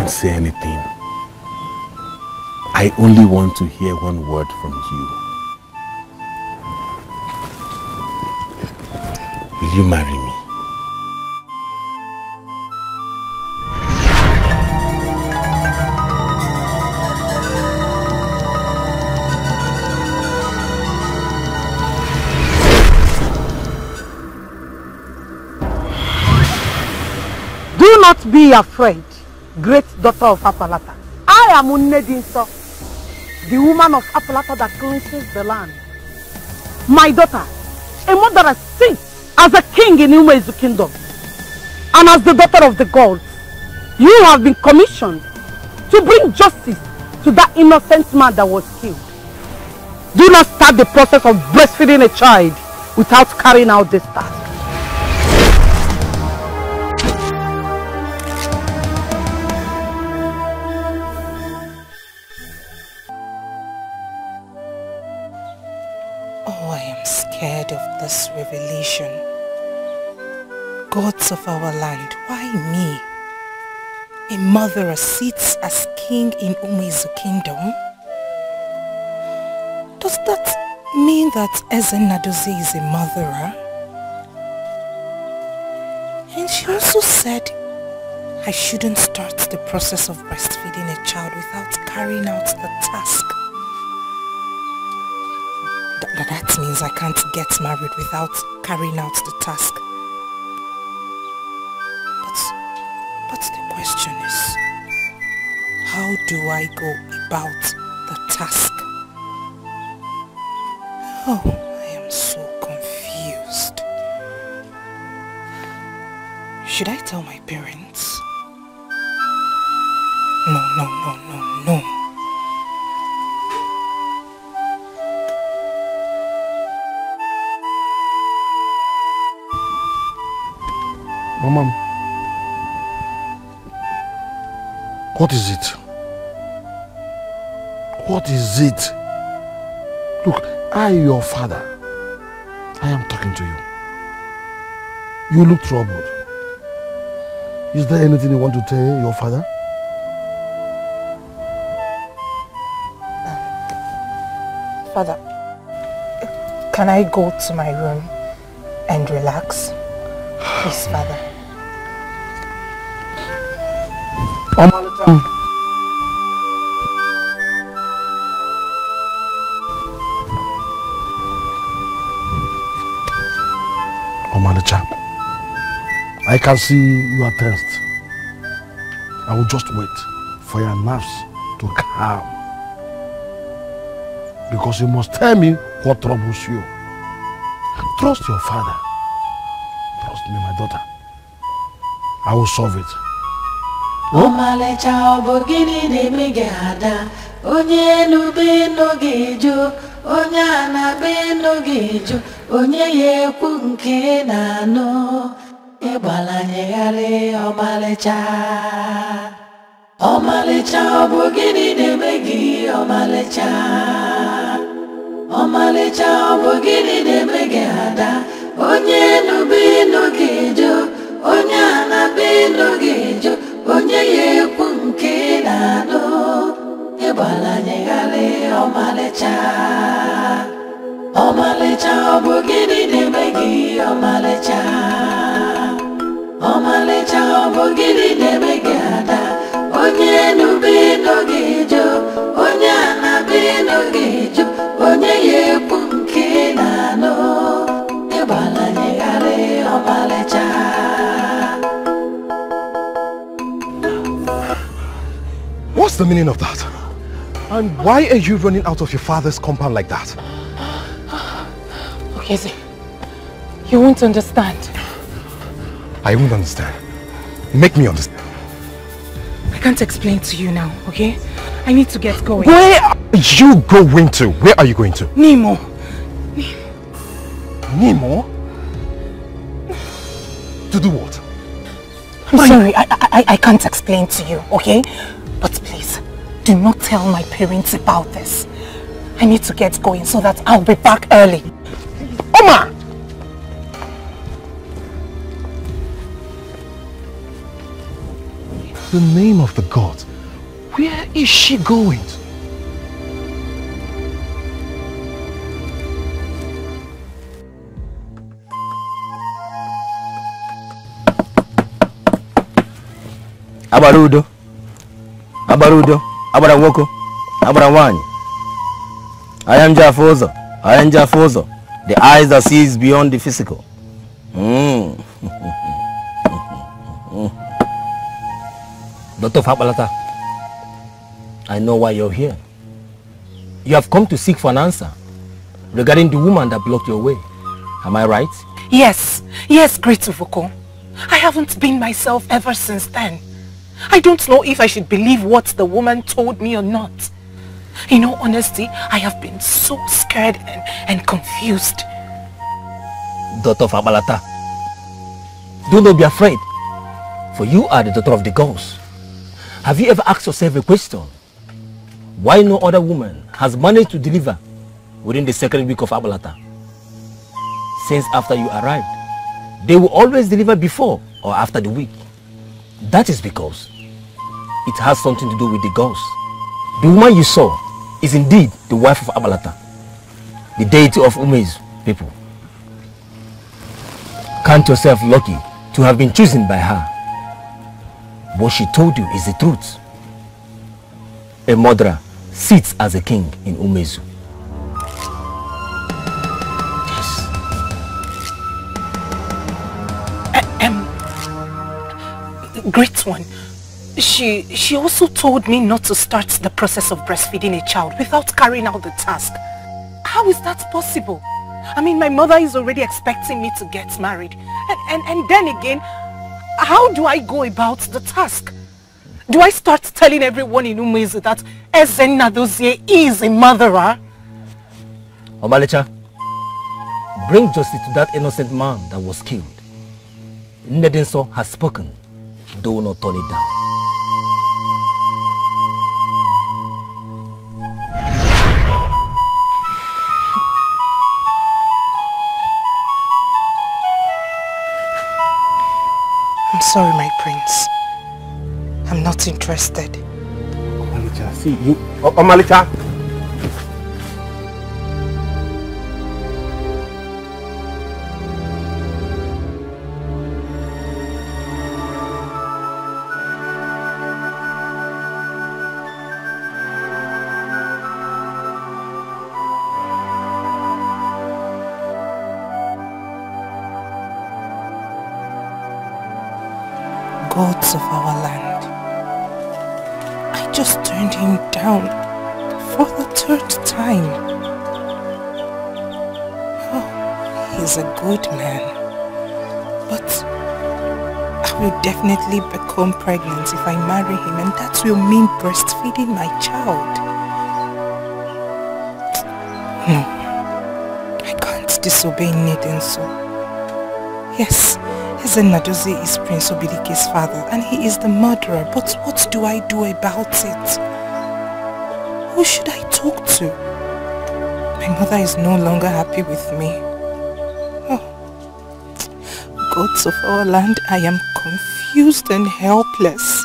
can't say anything. I only want to hear one word from you. Will you marry me? Do not be afraid, great daughter of Apalata. I am Unnedinso, the woman of Apalata that cleanses the land. My daughter, a mother sits as a king in Umezu's kingdom. And as the daughter of the gods, you have been commissioned to bring justice to that innocent man that was killed. Do not start the process of breastfeeding a child without carrying out this task. Scared of this revelation. Gods of our land, why me? A mother sits as king in Umezu's kingdom? Does that mean that Ezenadozie is a murderer? And she also said I shouldn't start the process of breastfeeding a child without carrying out the task. That means I can't get married without carrying out the task. But the question is, how do I go about the task? Oh, I am so confused. Should I tell my parents? No. Mama, what is it? What is it? Look, I, your father, I am talking to you. You look troubled. Is there anything you want to tell your father? Father, can I go to my room and relax? Please, Father. Omalicha, I can see you are tensed. I will just wait for your nerves to calm. Because you must tell me what troubles you. Trust your father. Trust me, my daughter. I will solve it. Omalicha obogini de megada, onye nube no gejo, onye anabe no gejo, onye yekwu nke na no, ebalanye yare Omalicha. Omalicha obogini de megi Omalicha. Omalicha obogini de megada, onye nube no gejo, onye anabe no gejo, onye yekwu nke na no, ebalanye yare Omalicha. Omalicha obogini de megi Omalicha. Omalicha obogini de megada, onye nube no gejo, onye anabe no gejo, onye yekwu nke na no, ebalanye yare Omalicha. What's the meaning of that? And why are you running out of your father's compound like that? Okay, see, you won't understand. I won't understand. Make me understand. I can't explain to you now, okay? I need to get going. Where are you going to? Where are you going to? Nemo. Nemo? To do what? I'm sorry, I can't explain to you, okay? But please, do not tell my parents about this. I need to get going so that I'll be back early. Oma! the name of the gods, where is she going? Abarudo, Abarawoko, Abarawani. I am Jafozo, the eyes that sees beyond the physical. Dr. Fabalata, I know why you're here. You have come to seek for an answer regarding the woman that blocked your way. Am I right? Yes, great Uvoko. I haven't been myself ever since then. I don't know if I should believe what the woman told me or not. In all honesty, I have been so scared and confused. Daughter of Abalata, do not be afraid, for you are the daughter of the gods. Have you ever asked yourself a question? Why no other woman has managed to deliver within the second week of Abalata? Since after you arrived, they will always deliver before or after the week. That is because it has something to do with the gods. The woman you saw is indeed the wife of Abalata, the deity of Umezu people. Count yourself lucky to have been chosen by her. What she told you is the truth. A murderer sits as a king in Umezu. Great one. She also told me not to start the process of breastfeeding a child without carrying out the task. How is that possible? I mean, my mother is already expecting me to get married. And then again, how do I go about the task? Do I start telling everyone in Umezu that Ezennadozie is a murderer? Omalicha, bring justice to that innocent man that was killed. Nedinso has spoken. Do not turn it down. I'm sorry, my prince. I'm not interested. Omalicha, see you. Omalicha! Gods of our land, I just turned him down for the third time. Oh, he's a good man, but I will definitely become pregnant if I marry him, and that will mean breastfeeding my child. No, I can't disobey Nedinso. Yes, Ezennadozie is Prince Obidike's father and he is the murderer, but what do I do about it? Who should I talk to? My mother is no longer happy with me. Oh, gods of our land, I am confused and helpless.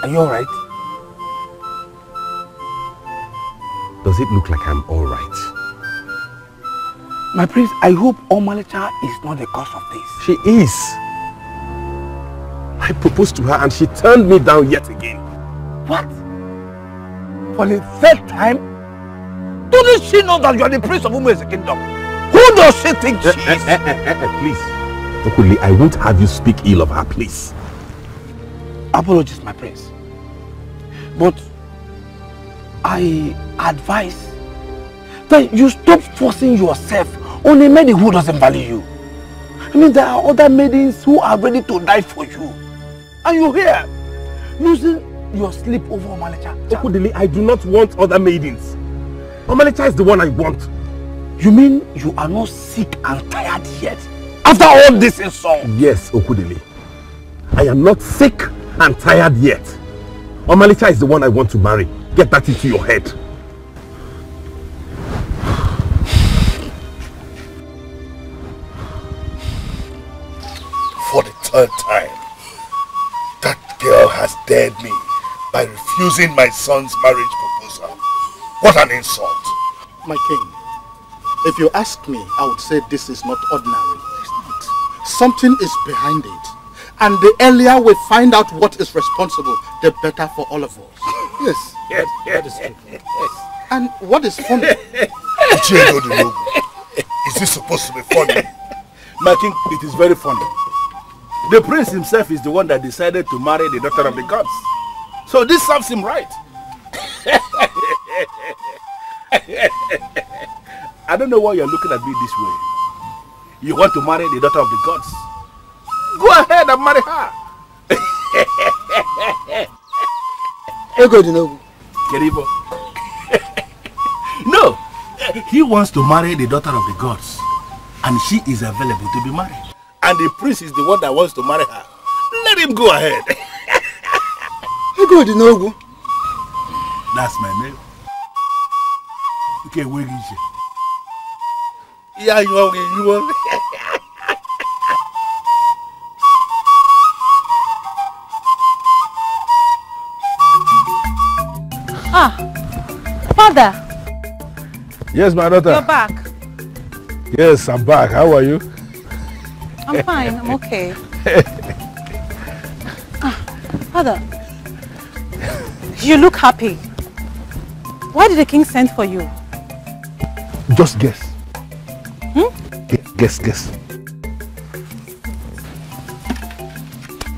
Are you alright? Does it look like I'm alright? My prince, I hope Omalicha is not the cause of this. She is. I proposed to her and she turned me down yet again. What? For the third time? Doesn't she know that you are the prince of Umezu kingdom? Who does she think she is? Please. Okuli, I won't have you speak ill of her, please. Apologies, my prince. But I advise that you stop forcing yourself on a maiden who doesn't value you. I mean, there are other maidens who are ready to die for you. And you're here, losing your sleep over Omalicha. Okudili, I do not want other maidens. Omalicha is the one I want. You mean you are not sick and tired yet? After all this insult? Yes, Okudili. I am not sick and tired yet. Omalicha is the one I want to marry. Get that into your head. For the third time, that girl has dared me by refusing my son's marriage proposal. What an insult! My king, if you ask me, I would say this is not ordinary. Something is behind it. And the earlier we find out what is responsible, the better for all of us. Yes. Yes. And what is funny? Is this supposed to be funny? My king, it is very funny. The prince himself is the one that decided to marry the daughter of the gods. So this serves him right. I don't know why you're looking at me this way. You want to marry the daughter of the gods? Go ahead and marry her. Keribo. No, he wants to marry the daughter of the gods, and she is available to be married. And the prince is the one that wants to marry her. Let him go ahead. That's my name. Okay, where is it? Yeah, you want. Father. Yes, my daughter. You're back. Yes, I'm back. How are you? I'm fine. I'm okay. Father, you look happy. Why did the king send for you? Just guess. Guess.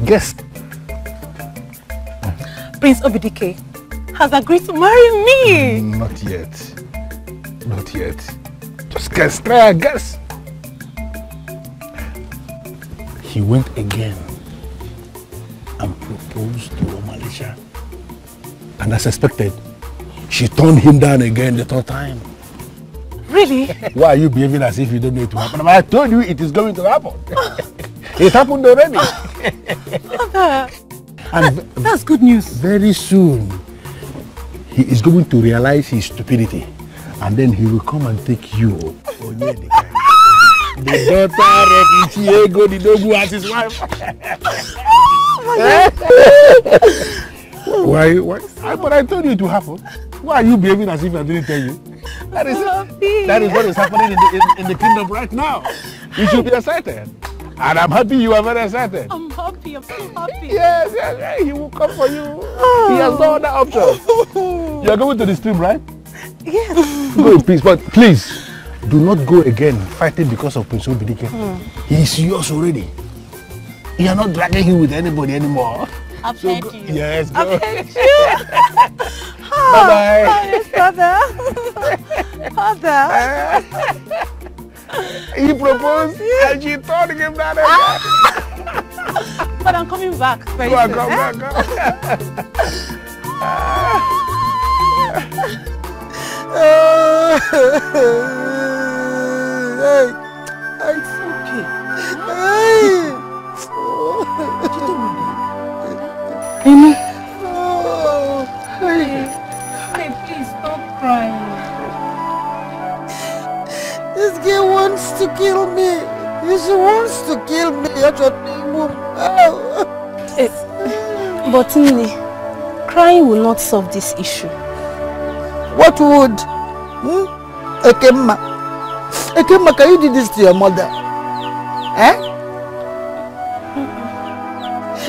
Guess. Prince Dikeh has agreed to marry me. Not yet. Just guess. Try a guess. He went again and proposed to Omalicha. And as expected, she turned him down again the third time. Really? Why are you behaving as if you don't know it will happen? I told you it is going to happen. It happened already. Father, And that's good news. Very soon, he is going to realize his stupidity. And then he will come and take you. The daughter of Ichiego, the Dogu, as his wife. Why? But I told you it will happen. Why are you behaving as if I didn't tell you? That is what is happening in the kingdom right now. You should be excited. And I'm happy you are very excited. I'm happy. I'm so happy. Yes. He will come for you. He has no other option. You are going to the stream, right? Yes. Go in peace, but please do not go again fighting because of Prince Dikeh. He is yours already. You are not dragging him with anybody anymore. I've heard you. Yes, go. I've heard you. Bye-bye. Father. He proposed and she told him that again. But I'm coming back very Go on, soon. come back. It's okay. Enyi. Hey, please stop crying. This girl wants to kill me. She wants to kill me. But Ini, crying will not solve this issue. What would? Ekemma, can you do this to your mother?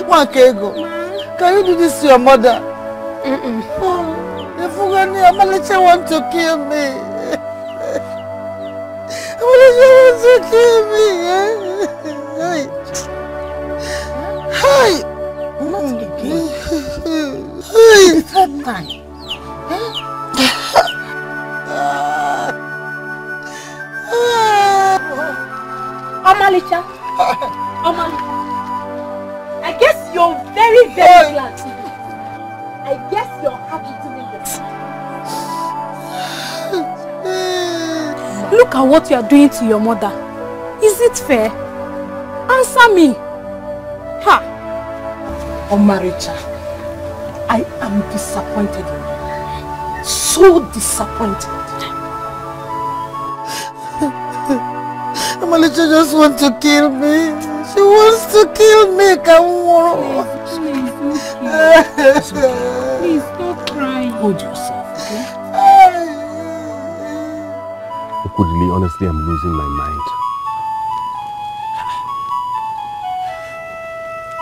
Wakego, can you do this to your mother? If Omalicha wants to kill me. Omalicha wants to kill me. Not again. The third time. Omalicha. Omalicha. I guess you're very, very glad. I guess you're happy doing this. Look at what you are doing to your mother. Is it fair? Answer me. Ha! Omaricha, I am disappointed in you. So disappointed. Omalicha just wants to kill me. She wants to kill me, Kamuro. Please stop crying. Hold yourself, okay? Okudili, honestly, I'm losing my mind.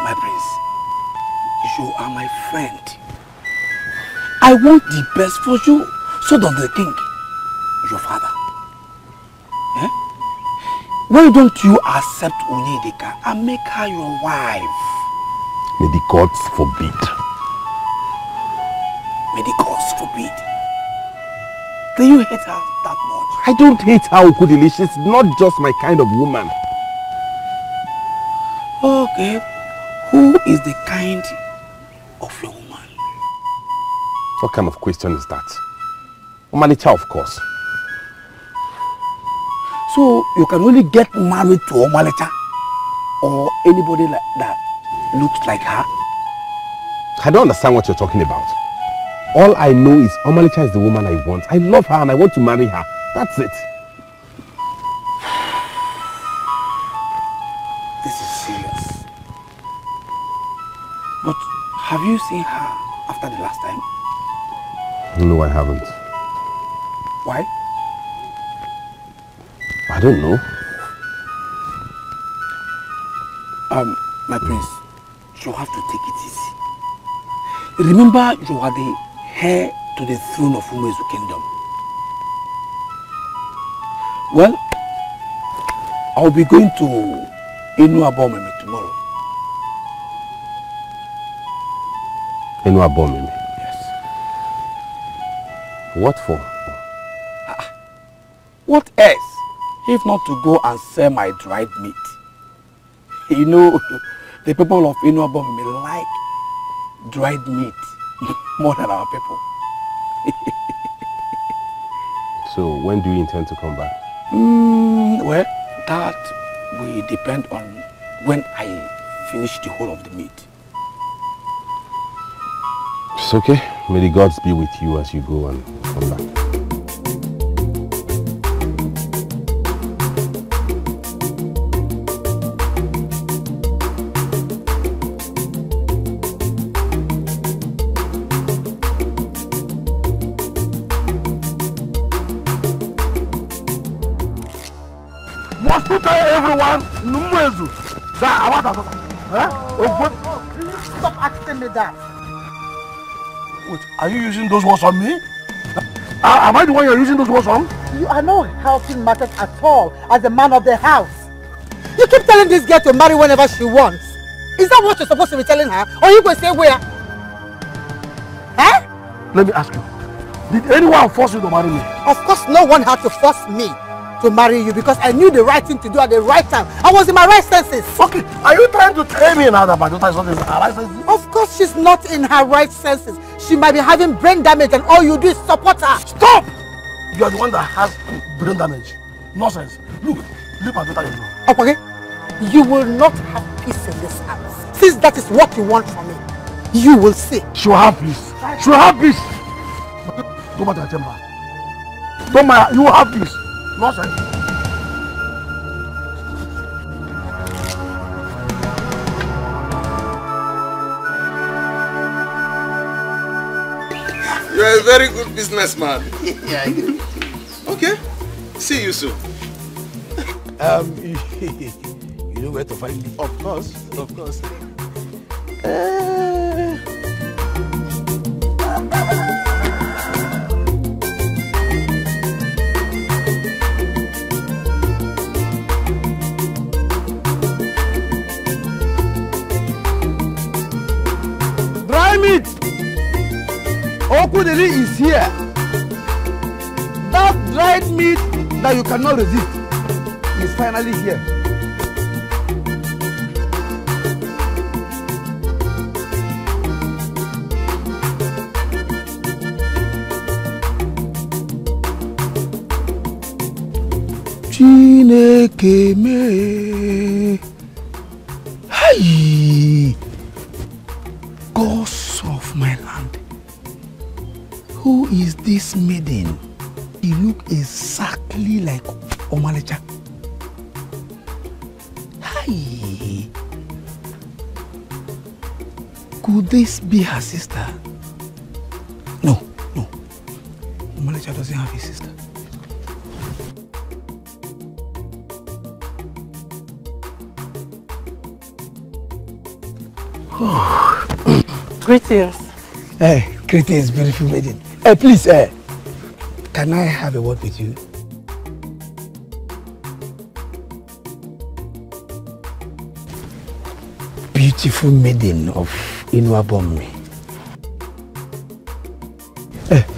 My prince, you are my friend. I want the best for you. So does the king, your father. Eh? Why don't you accept Ini Edo and make her your wife? May the gods forbid. May the gods forbid. Do you hate her that much? I don't hate her, Okudili. She's not just my kind of woman. Okay. Who is the kind of your woman? What kind of question is that? Omalicha, of course. So you can only get married to Omalicha or anybody like that looks like her? I don't understand what you're talking about. All I know is Omalicha is the woman I want. I love her and I want to marry her. That's it. This is serious. But have you seen her after the last time? No, I haven't. Why? I don't know. My prince, you have to take it easy. Remember, you are the heir to the throne of Umezu Kingdom. Well, I'll be going to Enuabomeme tomorrow. Enuabomeme? Yes. What for? What else? If not to go and sell my dried meat. You know, the people of Enuabomeme like dried meat more than our people. So when do you intend to come back? Well, that will depend on when I finish the whole of the meat. It's okay. May the gods be with you as you go and come back. Everyone, Please stop asking me that. Wait, are you using those words on me? Am I the one you're using those words on? You are not helping matters at all as the man of the house. You keep telling this girl to marry whenever she wants. Is that what you're supposed to be telling her? Or you going to say where? Huh? Let me ask you. Did anyone force you to marry me? Of course no one had to force me to marry you because I knew the right thing to do at the right time. I was in my right senses. Okay, are you trying to tell me now that my daughter is not in her right senses? Of course she's not in her right senses. She might be having brain damage and all you do is support her. Stop! You are the one that has brain damage. Nonsense. Look, leave my daughter alone. Okay? You will not have peace in this house. Since that is what you want from me, you will see. She will have peace. She will have peace. Go back to the chamber. Don't mind, you will have peace. Nonsense. You're a very good businessman. Yeah, I do. Okay. See you soon. You know where to find me? Of course. Of course. Dry meat! Okudili is here. That dried meat that you cannot resist is finally here. Chineke me. Hey, gods of my land. Who is this maiden? He look exactly like Omalecha. Hey, could this be her sister? No, no. Omalecha doesn't have a sister. Greetings. Hey, greetings, beautiful maiden. Hey, please, can I have a word with you? Beautiful maiden of Inuabommi.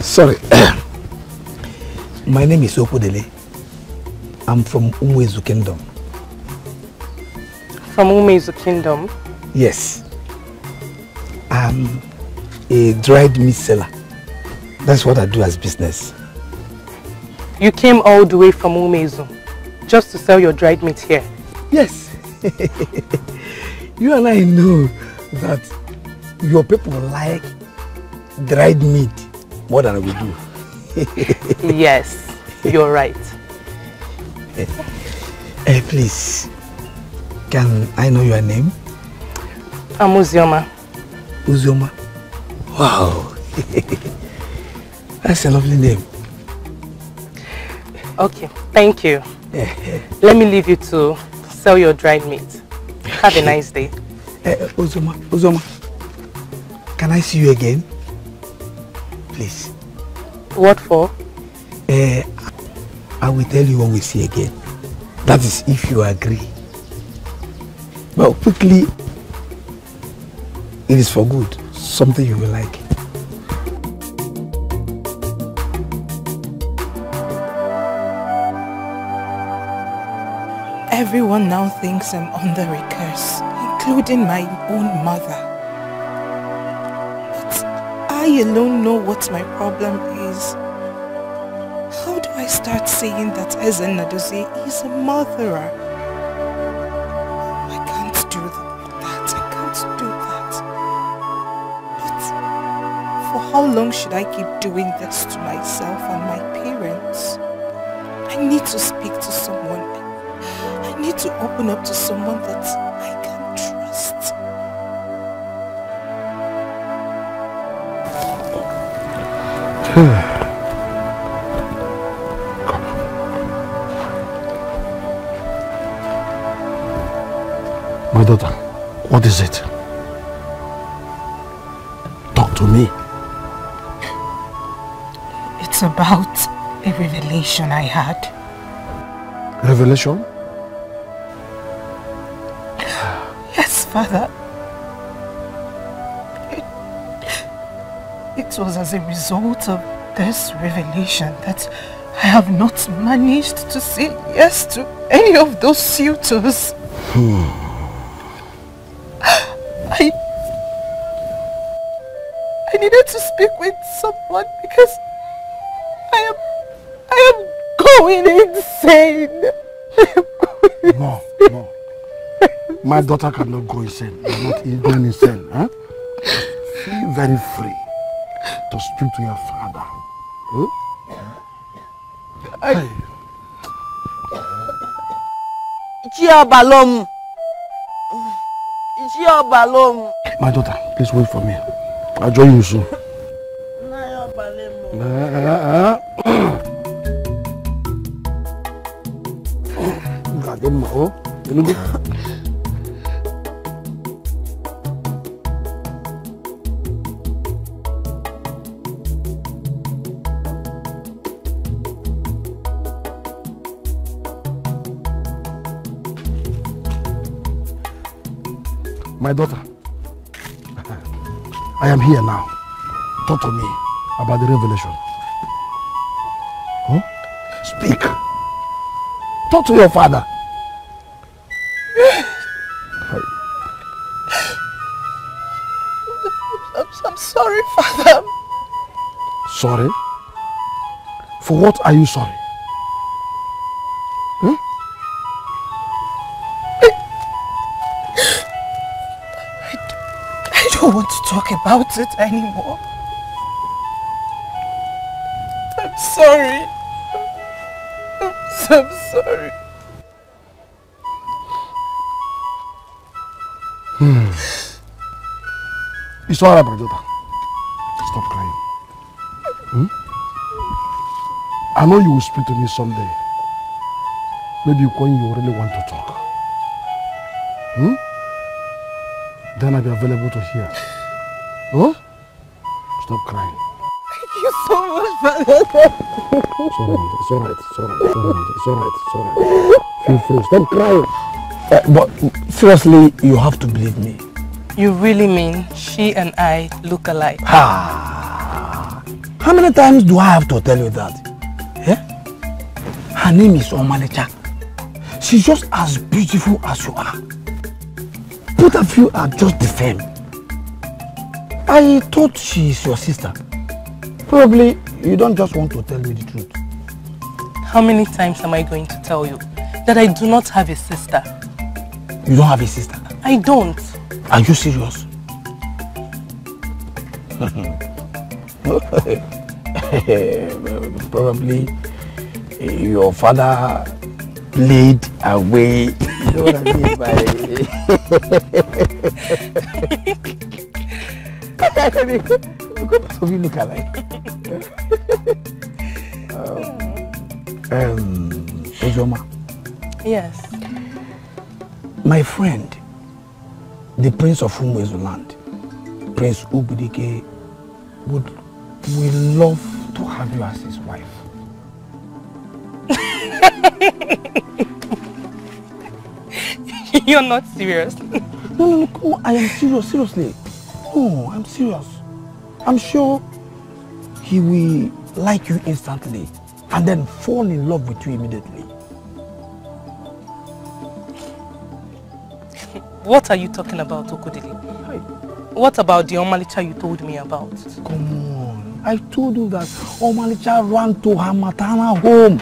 Sorry. My name is Opodele. I'm from Umwezu Kingdom. From Umwezu Kingdom? Yes. I'm a dried meat seller. That's what I do as business. You came all the way from Umwezu just to sell your dried meat here? Yes. You and I know that your people like dried meat more than we do. Yes, you're right. Please, can I know your name? I'm Uzioma. Uzioma? Wow. That's a lovely name. Okay, thank you. Let me leave you to sell your dried meat. Have a nice day. Uzioma, can I see you again? Please. What for? I will tell you when we see again. That is if you agree. Well, quickly, it is for good. Something you will like. Everyone now thinks I'm under a curse, including my own mother. But I alone know what my problem is. How do I start saying that Ezen Nadozie is a murderer? I can't do that. I can't do that. But for how long should I keep doing this to myself and my parents? I need to speak to someone. I need to open up to someone that I can trust. My daughter, what is it? Talk to me. It's about a revelation I had. Revelation? Yes, Father. It was as a result of this revelation that I have not managed to say yes to any of those suitors. I needed to speak with someone because I am going insane. No. My daughter cannot go insane. You're not even insane, huh? Feel very free to speak to your father. Huh? My daughter, please wait for me. I'll join you soon. My daughter, I am here now. Talk to me about the revelation. Huh? Speak. Talk to your father. I'm sorry, Father. Sorry? For what are you sorry? Huh? don't want to talk about it anymore. I'm sorry. I'm so sorry. It's all right, my daughter. Stop crying. I know you will speak to me someday. Maybe when you really want to talk. Then I'll be available to hear. Huh? Stop crying. Thank you so much, Father. It's all right. Feel free. Stop crying. But seriously, you have to believe me. You really mean she and I look alike? How many times do I have to tell you that? Her name is Omalicha. She's just as beautiful as you are. Both of you are just the same. I thought she is your sister. Probably you don't just want to tell me the truth. How many times am I going to tell you that I do not have a sister? You don't have a sister? I don't. Are you serious? Probably your father played away. You know what I mean by you look alike. Ojoma. Yes. My friend, the Prince of Umuezuland, Prince Dikeh, would love to have you as his wife. You're not serious. No, come on, I am serious, seriously. No, I'm serious. I'm sure he will like you instantly and then fall in love with you immediately. What are you talking about, Okodili? What about the Omalicha you told me about? Come on, I told you that Omalicha ran to her maternal home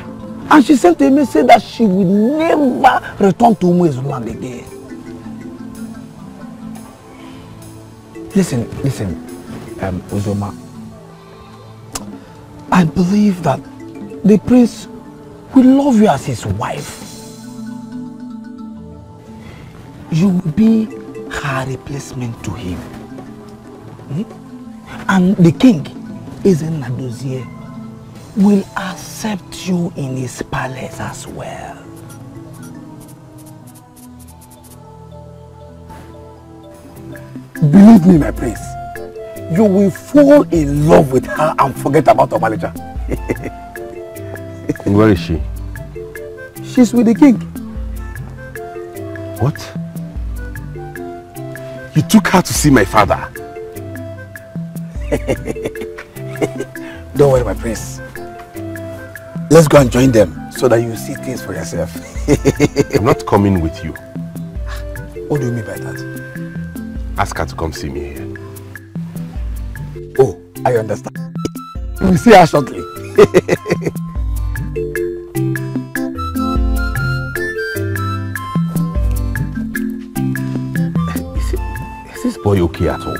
and she sent a message that she will never return to Umuezuland again. Listen, Ozoma. I believe that the prince will love you as his wife. You will be her replacement to him. And the king, Ezenadozie, will accept you in his palace as well. Believe me, my prince, you will fall in love with her and forget about Omalicha. Where is she? She's with the king. What? You took her to see my father? Don't worry, my prince. Let's go and join them so that you see things for yourself. I'm not coming with you. What do you mean by that? Ask her to come see me here. Oh, I understand. We will see her shortly. Is this boy okay at all?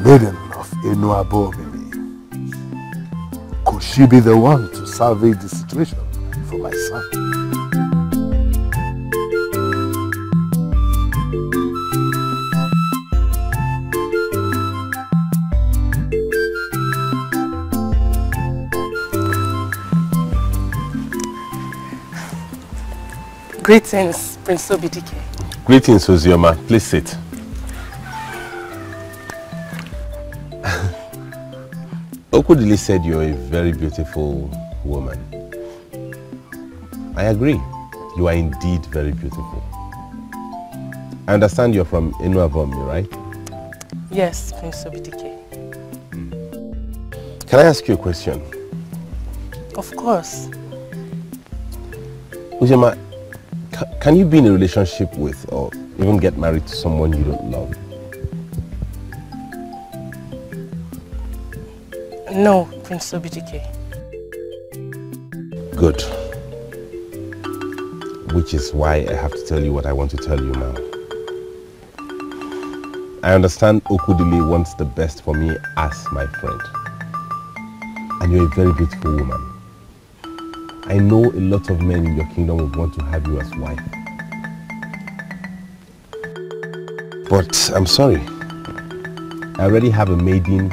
Maiden of Enuabo, could she be the one to salvage the situation for my son? Greetings, Prince Dikeh. Greetings, Ozioma. Please sit. Okodili said you're a very beautiful woman. I agree. You are indeed very beautiful. I understand you're from Enuavomi, right? Yes, Prince Dikeh. Can I ask you a question? Of course. Ujema, can you be in a relationship with or even get married to someone you don't love? No, Prince Dikeh. Good. Which is why I have to tell you what I want to tell you now. I understand Okudili wants the best for me as my friend. And you're a very beautiful woman. I know a lot of men in your kingdom would want to have you as wife. But I'm sorry. I already have a maiden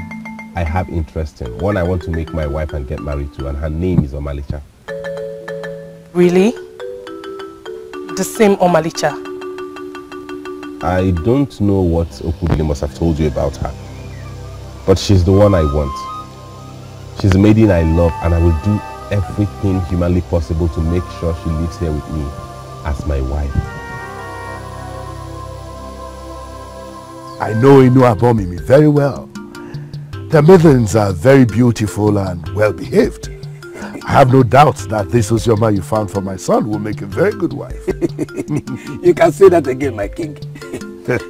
I have interest in. One I want to make my wife and get married to, and her name is Omalicha. Really? The same Omalicha? I don't know what Okudili must have told you about her. But she's the one I want. She's a maiden I love, and I will do everything humanly possible to make sure she lives here with me as my wife. I know Inu Abomimi very well. The maidens are very beautiful and well behaved. I have no doubt that this Ozioma you found for my son will make a very good wife. You can say that again, my king.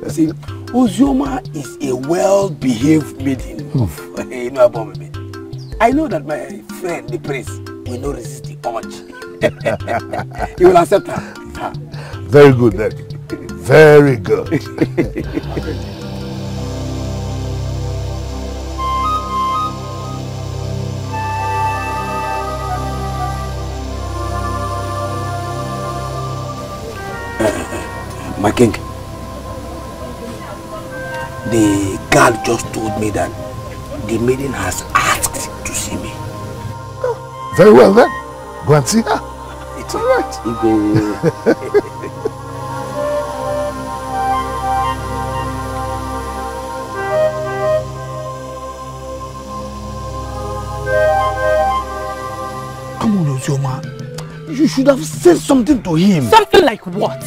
See, Ozioma is a well-behaved maiden of Inu Abomimi. I know that my friend, the prince, will not resist the urge. You will accept her. Very good then. Very good. My king, the guard just told me that the maiden has asked to see me. Oh, very well then. Go and see her. It's all right. Come on, Ozioma. You should have said something to him. Something like what?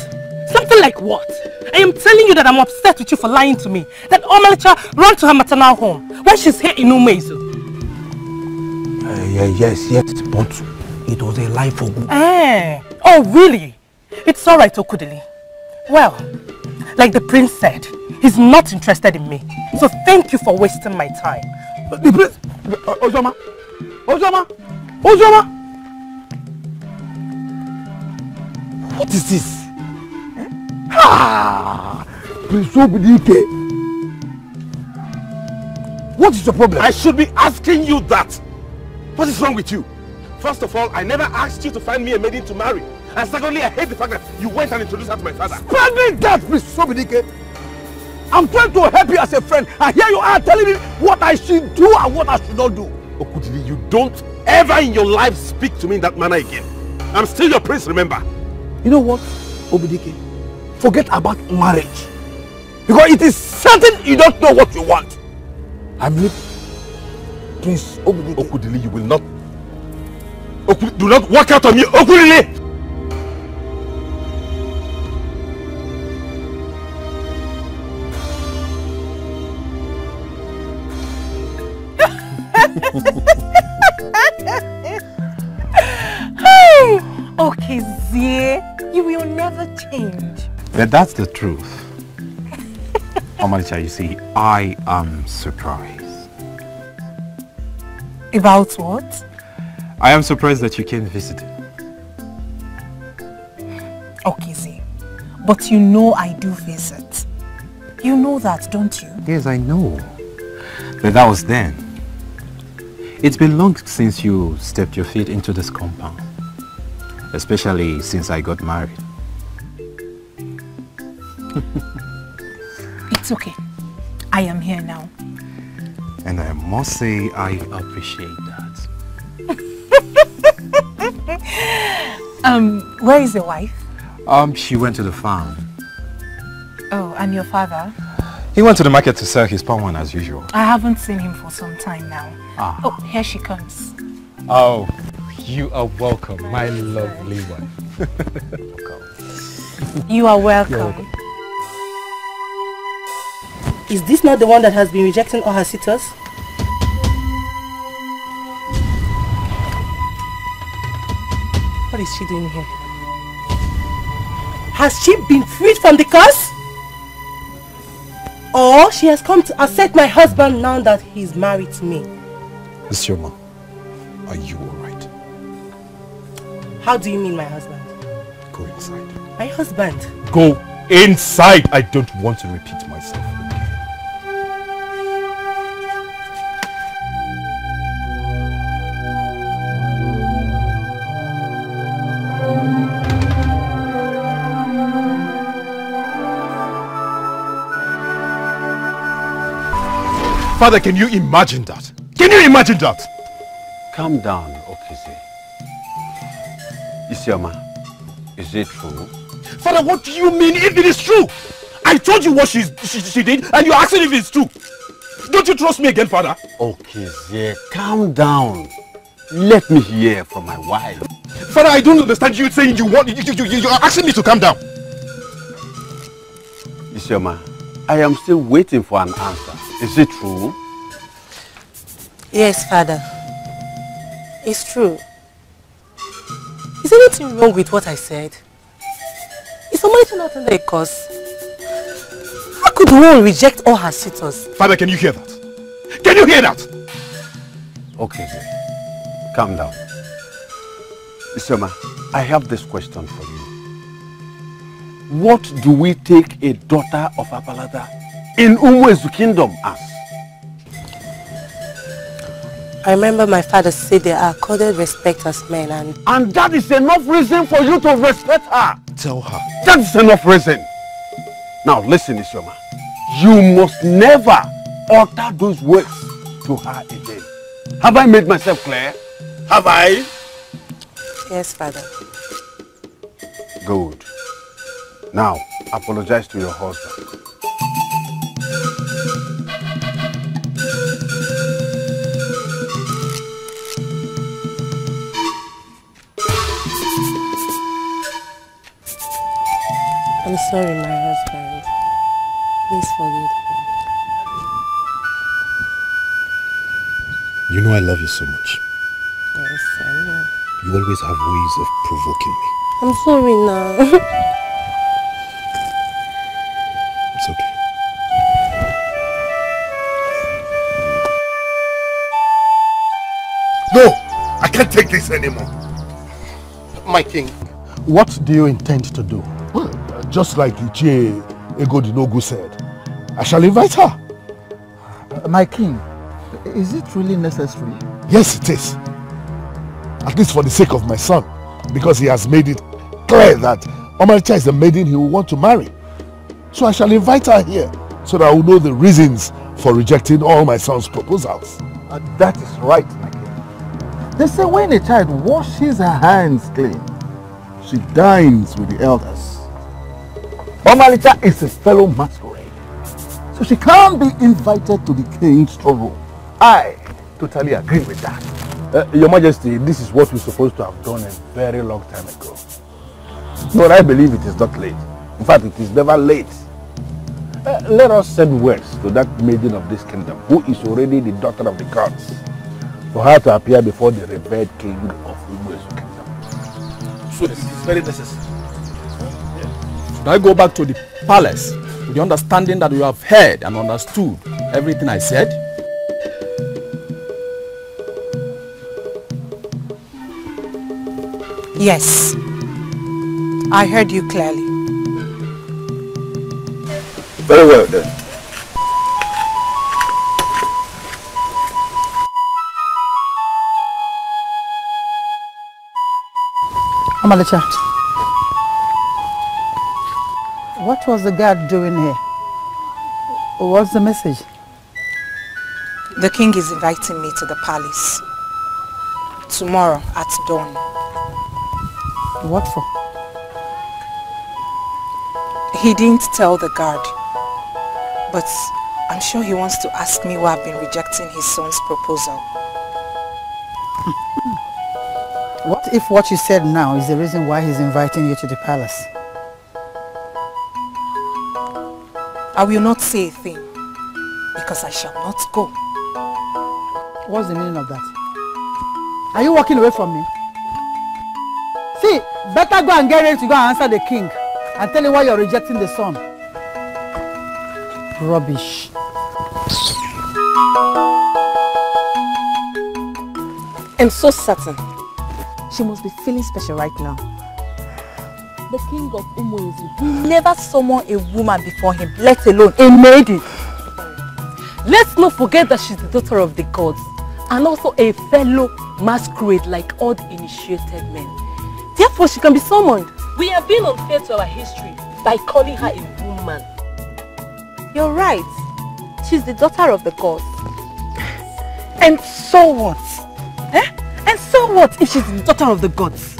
Something like what? I am telling you that I'm upset with you for lying to me. That Omalicha ran to her maternal home when she's here in Umezu. Yes, but it was a lie for good. Oh, really? It's alright, Okudili. Well, like the prince said, he's not interested in me. So thank you for wasting my time. The prince... Ozioma! Ozioma! Ozioma! What is this? Prince Dikeh. What is your problem? I should be asking you that. What is wrong with you? First of all, I never asked you to find me a maiden to marry. And secondly, I hate the fact that you went and introduced her to my father. Spare me that, Prince Dikeh. I'm trying to help you as a friend, and here you are telling me what I should do and what I should not do. Okudili, you don't ever in your life speak to me in that manner again. I'm still your prince, remember? You know what, Obidike? Forget about marriage. Because it is certain you don't know what you want. I'm with Prince Obidike. Okudili, you will not... do not walk out on me, Okudili! Okay, Zie, you will never change. But that's the truth. Omalicha, you see, I am surprised. About what? I am surprised that you came visiting. Okay, Zie, but you know I do visit. You know that, don't you? Yes, I know. But that was then. It's been long since you stepped your feet into this compound. Especially since I got married. It's okay. I am here now. And I must say I appreciate that. Where is your wife? She went to the farm. Oh, and your father? He went to the market to sell his palm wine as usual. I haven't seen him for some time now. Ah. Oh, here she comes. Oh, you are welcome, my lovely wife. You are welcome. You're welcome. Is this not the one that has been rejecting all her suitors? What is she doing here? Has she been freed from the curse? Or she has come to accept my husband now that he's married to me? Isioma, are you alright? How do you mean my husband? Go inside. My husband? Go inside! I don't want to repeat myself. Father, can you imagine that? Can you imagine that? Calm down, Okize. Isioma, is it true? Father, what do you mean if it is true? I told you what she did and you're asking if it's true. Don't you trust me again, Father? Okize, calm down. Let me hear from my wife. Father, I don't understand you saying you're asking me to calm down. Isioma, I am still waiting for an answer. Is it true? Yes, Father. It's true. Is anything wrong with what I said? Is somebody not under a curse? How could one reject all her suitors? Father, can you hear that? Can you hear that? Okay, calm down. Isioma, I have this question for you. What do we take a daughter of Apalata in Umwezu kingdom as? I remember my father said they are accorded respect as men and that is enough reason for you to respect her. Tell her. That is enough reason. Now listen, Isioma. You must never utter those words to her again. Have I made myself clear? Have I? Yes, Father. Good. Now, apologize to your husband. I'm sorry, my husband. Please forgive me. You know I love you so much. Yes, I know. You always have ways of provoking me. I'm sorry now. It's okay. No! I can't take this anymore. My king. What do you intend to do? Well, just like Ichie Egodinogu said, I shall invite her. My king, is it really necessary? Yes, it is. At least for the sake of my son, because he has made it clear that Omaricha is the maiden he will want to marry. So I shall invite her here so that I will know the reasons for rejecting all my son's proposals. That is right, my king. They say when a child washes her hands clean, she dines with the elders. Omaricha is a fellow masquerade, so she can't be invited to the king's throne room. I totally agree with that. Your Majesty, this is what we're supposed to have done a very long time ago. But I believe it is not late. In fact, it is never late. Let us send words to that maiden of this kingdom, who is already the daughter of the gods, for her to appear before the revered king of Igwe's kingdom. So this is very necessary. Should I go back to the palace with the understanding that you have heard and understood everything I said? Yes, I heard you clearly. Very well then. Omalicha, what was the guard doing here? What's the message? The king is inviting me to the palace tomorrow at dawn. What for? He didn't tell the guard, but I'm sure he wants to ask me why I've been rejecting his son's proposal. What if what you said now is the reason why he's inviting you to the palace? I will not say a thing, because I shall not go. What's the meaning of that? Are you walking away from me? See, better go and get ready to go and answer the king and tell him why you're rejecting the son. Rubbish. am so certain she must be feeling special right now. The king of Umuezi never summoned a woman before him, let alone a maiden. Let's not forget that she's the daughter of the gods and also a fellow masquerade like all the initiated men. Therefore, she can be summoned. We have been unfair to our history by calling her a woman. You're right. She's the daughter of the gods. And so what? And so what if she's the daughter of the gods?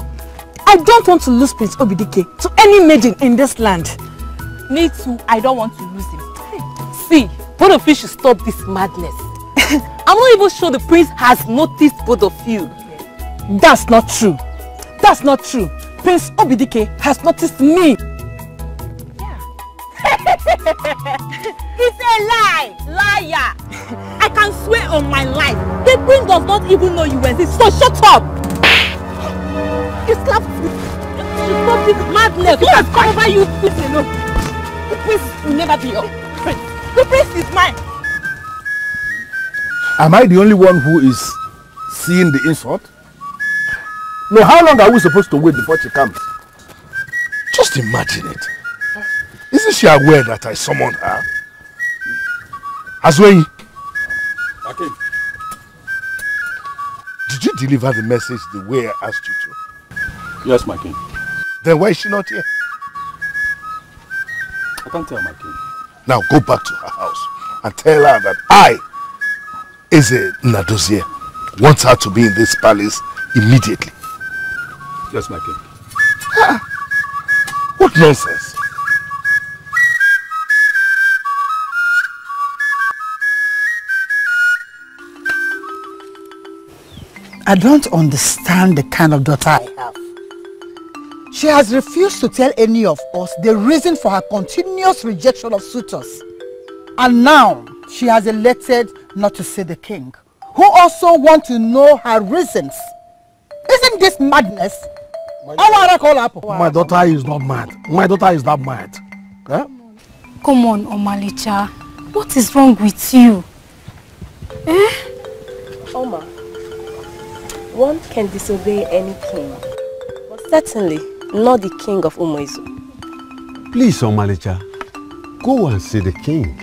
I don't want to lose Prince Dikeh to any maiden in this land. Me too, I don't want to lose him. See, both of you should stop this madness. I'm not even sure the prince has noticed both of you. That's not true. That's not true. Prince Dikeh has noticed me. It's a lie! Liar! I can swear on my life. The prince does not even know you exist, so shut up! You slapped me. You stop this madness. Who has come over you? Listen, no. The prince will never be your prince. The prince is mine. Am I the only one who is seeing the insult? No, how long are we supposed to wait before she comes? Just imagine it. Isn't she aware that I summoned her? Azwenyi, Okay. did you deliver the message the way I asked you to? Yes, my king. Then why is she not here? I can't tell, my king. Now go back to her house and tell her that I, Eze Nadozie, want her to be in this palace immediately. Yes, my king. Ah, what nonsense. I don't understand the kind of daughter I have. She has refused to tell any of us the reason for her continuous rejection of suitors. And now she has elected not to see the king, who also wants to know her reasons. Isn't this madness? My daughter is not mad. My daughter is not mad. Huh? Come on, Omalicha. What is wrong with you? Oma, one can disobey any king, but certainly not the king of Umuezi. Please, Omalicha, go and see the king.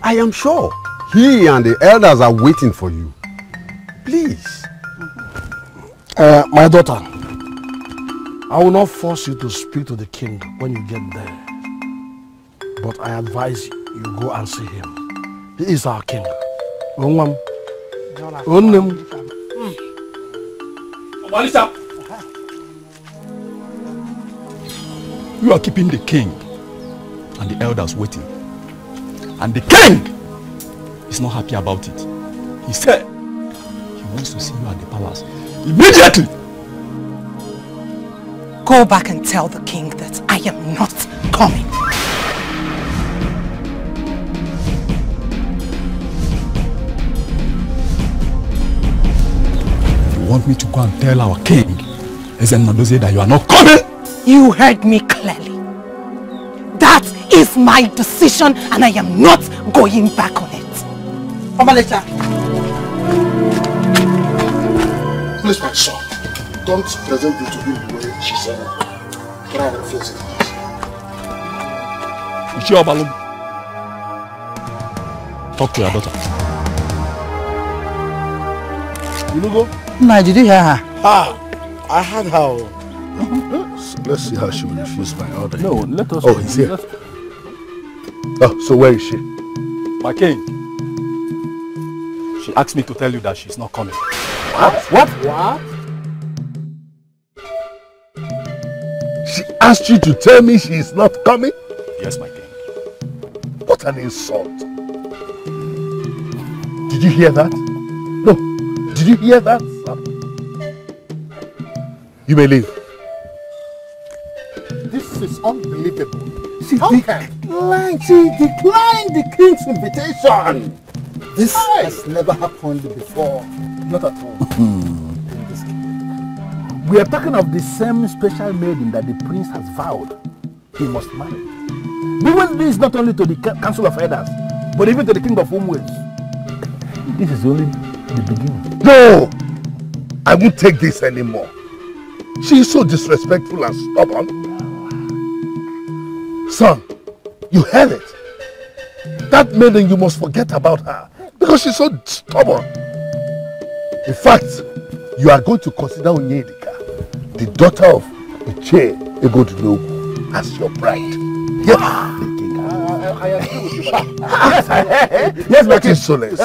I am sure he and the elders are waiting for you. Please. My daughter, I will not force you to speak to the king when you get there. But I advise you go and see him. He is our king. You are keeping the king and the elders waiting. And the king is not happy about it. He said he wants to see you at the palace immediately. Go back and tell the king that I am not coming. You want me to go and tell our king, Eze Nadozie, that you are not coming? You heard me clearly. That is my decision and I am not going back on it. Omalicha. Please, my son, don't present it to him the way she said it. Try and face it. Talk to your daughter. You know go? No, did you hear her? I heard how. So let's see how she will refuse my order. No, let us. Oh, he's here. Oh, so where is she? My king. She asked me to tell you that she's not coming. What? She asked you to tell me she is not coming? Yes, my king. What an insult. Did you hear that? No. Did you hear that? You may leave. This is unbelievable. She declined the king's invitation. This has never happened before. Not at all. We are talking of the same special maiden that the prince has vowed he must marry. Even this not only to the council of elders, but even to the king of Umuezi. This is only the beginning. No! I won't take this anymore. She is so disrespectful and stubborn. Son, you heard it. That maiden, you must forget about her because she's so stubborn. In fact, you are going to consider Ini Edo, the daughter of Igwe, as your bride. Yes. I agree with you. Yes, but it's solace.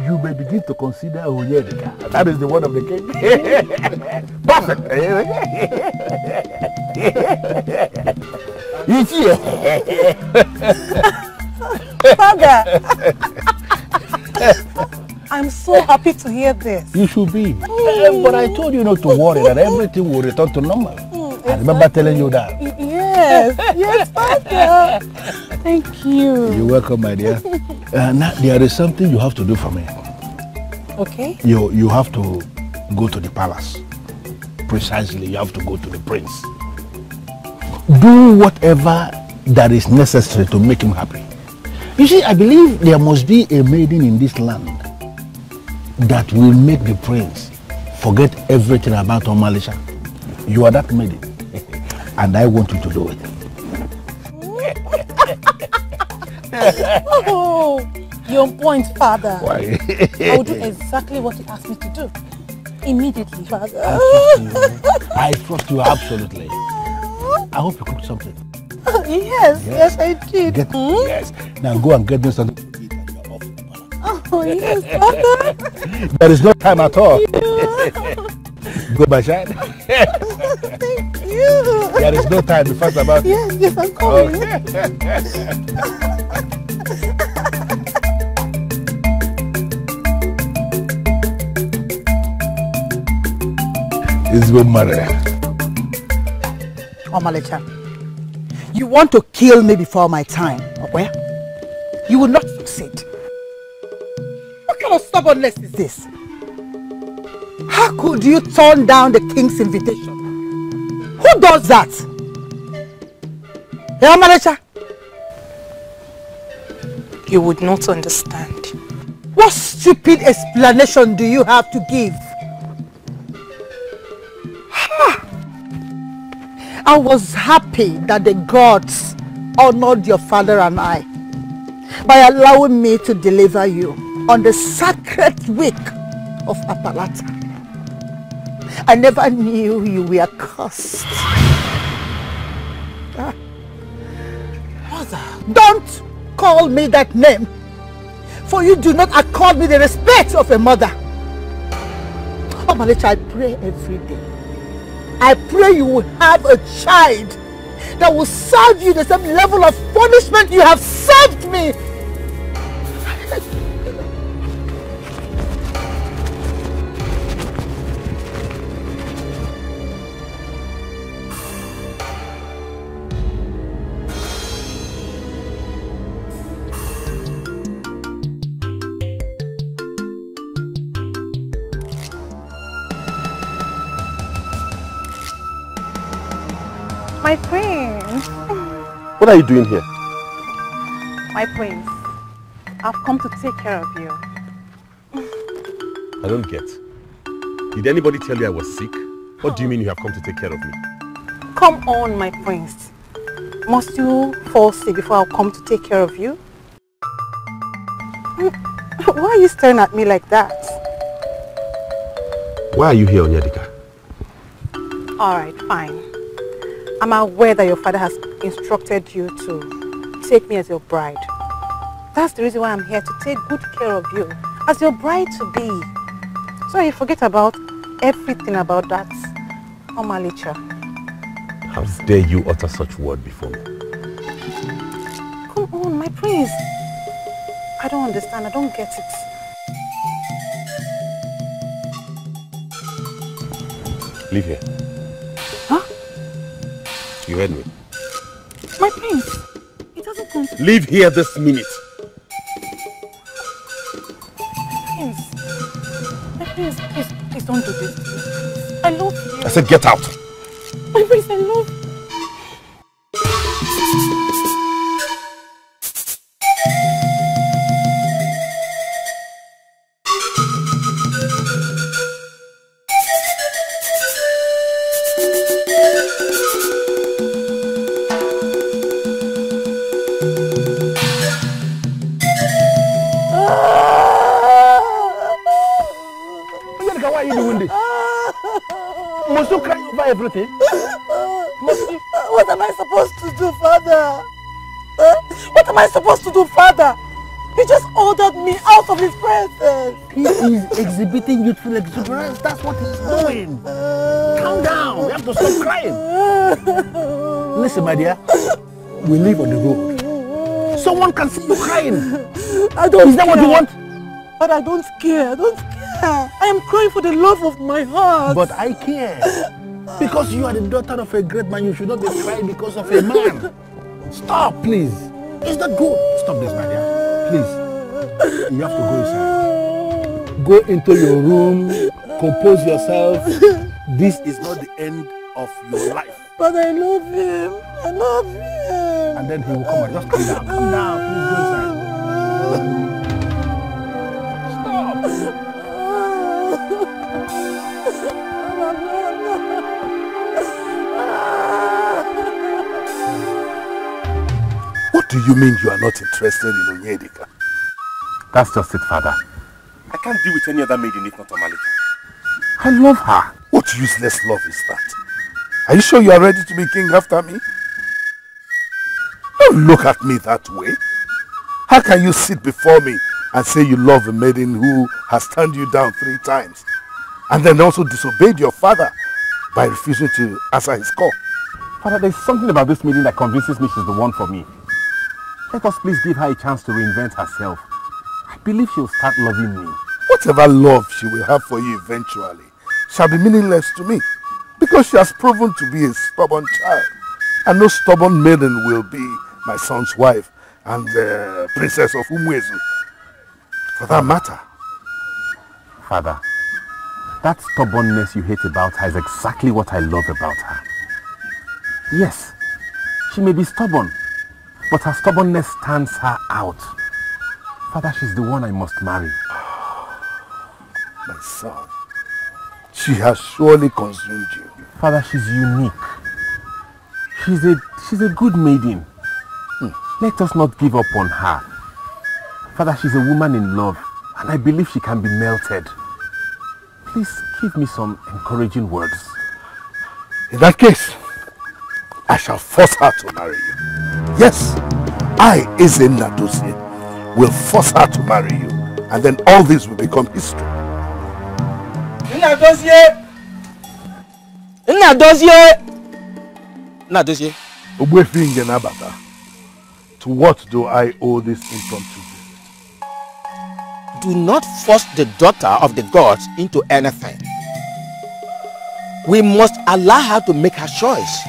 You may begin to consider Ini Edo. That is the word of the king. Perfect. Father, I'm so happy to hear this. You should be. But I told you not to worry that everything will return to normal. I remember telling you that. Yes, yes, Father. Thank you. You're welcome, my dear. Now, there is something you have to do for me. Okay. You have to go to the palace. Precisely, you have to go to the prince. Do whatever that is necessary to make him happy. You see, I believe there must be a maiden in this land that will make the prince forget everything about Omalisha. You are that maiden. And I want you to do it. Oh, you're on point, Father. Why? I will do exactly what you asked me to do. Immediately, Father. I trust you absolutely. I hope you cooked something. Yes, I did. Yes. Now go and get me something to eat and you're off. Oh, yes, Father. There is no time at all. Go by shine. Thank you. There is no time to fuss about it. Yes, I'm coming. It's good mother. Omalicha, you want to kill me before my time, okay? You will not succeed. What kind of stubbornness is this? How could you turn down the king's invitation? Who does that? Hey, Omalicha? You would not understand. What stupid explanation do you have to give? I was happy that the gods honored your father and I by allowing me to deliver you on the sacred week of Apalata. I never knew you were cursed. Mother, don't call me that name, for you do not accord me the respect of a mother. Omalicha, I pray every day. I pray you will have a child that will serve you the same level of punishment you have served me. My prince. What are you doing here? My prince, I've come to take care of you. I don't get. Did anybody tell you I was sick? What do you mean you have come to take care of me? Come on, my prince. Must you fall sick before I'll come to take care of you? Why are you staring at me like that? Why are you here, Onyedika? Alright, fine. I'm aware that your father has instructed you to take me as your bride. That's the reason why I'm here, to take good care of you as your bride to be. So you forget about everything about that, Omalicha. How dare you utter such word before me? Come on, my prince. I don't understand. I don't get it. Leave here. Huh? You heard me. My prince, it doesn't come to... Leave here this minute. My prince, please don't do this. I love you. I said get out. My prince, I love you. Must you cry over everything? What am I supposed to do, Father? What am I supposed to do, Father? He just ordered me out of his presence. He is exhibiting youthful exuberance. That's what he's doing. Calm down. You have to stop crying. Listen, my dear. We live on the road. Someone can see you crying. I don't Is that what you want? But I don't care. I don't care. I am crying for the love of my heart. But I care. Because you are the daughter of a great man, you should not be crying because of a man. Stop, please. It's not good. Stop this, my dear. Please. You have to go inside. Go into your room. Compose yourself. This is not the end of your life. But I love him. I love him. And then he will come and just calm down. Calm down. Please go inside. What do you mean you are not interested in Onyedika? That's just it, Father. I can't deal with any other maiden if not Omalika. I love her. What useless love is that? Are you sure you are ready to be king after me? Don't look at me that way. How can you sit before me and say you love a maiden who has turned you down 3 times and then also disobeyed your father by refusing to answer his call? Father, there's something about this maiden that convinces me she's the one for me. Let us please give her a chance to reinvent herself. I believe she'll start loving me. Whatever love she will have for you eventually shall be meaningless to me, because she has proven to be a stubborn child, and no stubborn maiden will be my son's wife and the princess of Umwezu, for that matter. Father, that stubbornness you hate about her is exactly what I love about her. Yes, she may be stubborn, but her stubbornness stands her out. Father, she's the one I must marry. My son, she has surely consumed you. Father, she's unique. She's a good maiden. Let us not give up on her. Father, she's a woman in love, and I believe she can be melted. Please give me some encouraging words. In that case, I shall force her to marry you. Yes, I, Eze Nnadozie, will force her to marry you, and then all this will become history. Nnadozie! Nnadozie! Nnadozie. Ogbuefi Ngenabata, to what do I owe this impromptu visit? Do not force the daughter of the gods into anything. We must allow her to make her choice.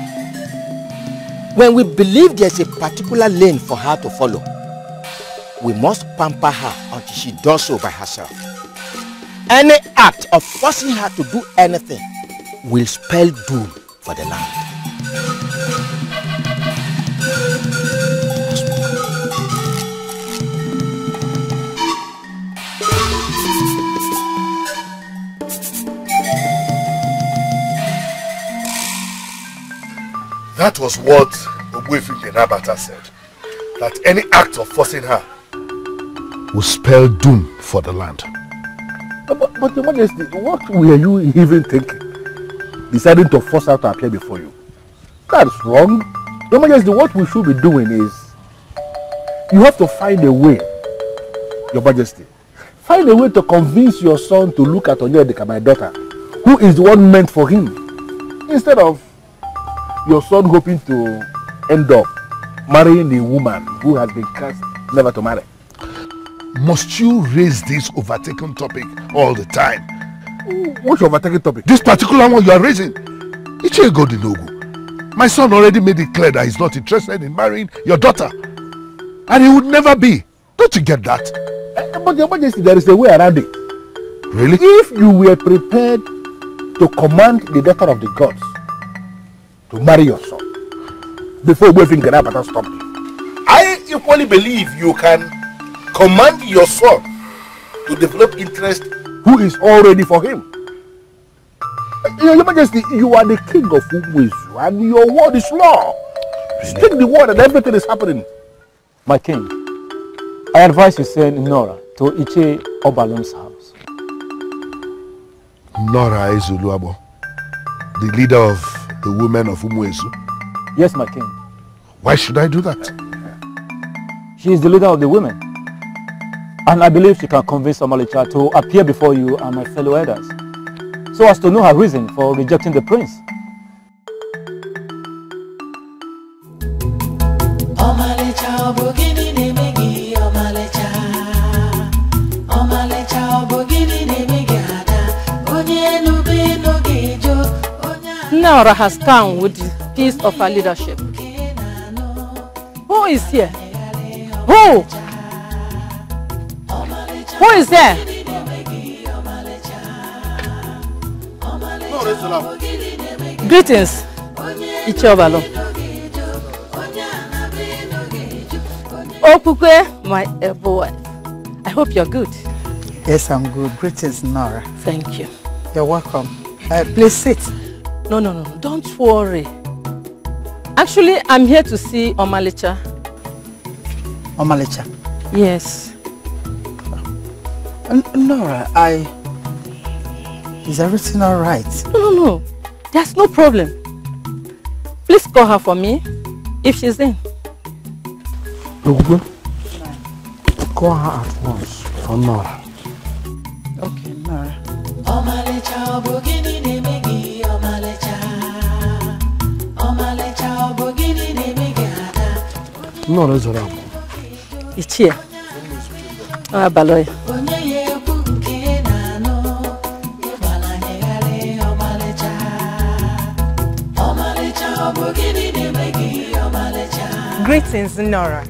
When we believe there's a particular lane for her to follow, we must pamper her until she does so by herself. Any act of forcing her to do anything will spell doom for the land. That was what Ogbuefi Ngenabata said, that any act of forcing her will spell doom for the land. But Your Majesty, what were you even thinking? Deciding to force her to appear before you? That's wrong. Your Majesty, what we should be doing is, you have to find a way, Your Majesty, find a way to convince your son to look at Onyedika, my daughter, who is the one meant for him, instead of your son hoping to end up marrying a woman who has been cast never to marry. Must you raise this overtaken topic all the time? What's your overtaken topic? This particular one you are raising. Ichie Godinogu. My son already made it clear that he's not interested in marrying your daughter. And he would never be. Don't you get that? But Your Majesty, there is a way around it. Really? If you were prepared to command the daughter of the gods to marry your son before Ogbuefi Ngenabata stopped you, I equally believe you can command your son to develop interest who is already for him. Your Majesty, you are the king of Umwezu and your word is law. Speak the word and everything is happening. My king, I advise you send Nora to Iche Obalon's house. Nora Ezuluabo. the leader of the women of Umuezu? Yes, my king. Why should I do that? She is the leader of the women. And I believe she can convince Omalicha to appear before you and my fellow elders, so as to know her reason for rejecting the prince. Nora has come with the piece of her leadership. Who is here? Who? Who is there? Greetings, Ichobalo. Okukwe, my boy. I hope you're good. Yes, I'm good. Greetings, Nora. Thank you. You're welcome. Please sit. No, don't worry. Actually, I'm here to see Omalicha. Omalicha? Yes. Nora, is everything all right? No. There's no problem. Please call her for me if she's in. Igwe, call her at once for Nora. Okay, Nora. Nora is around. It's here. Baloy. Greetings, Nora.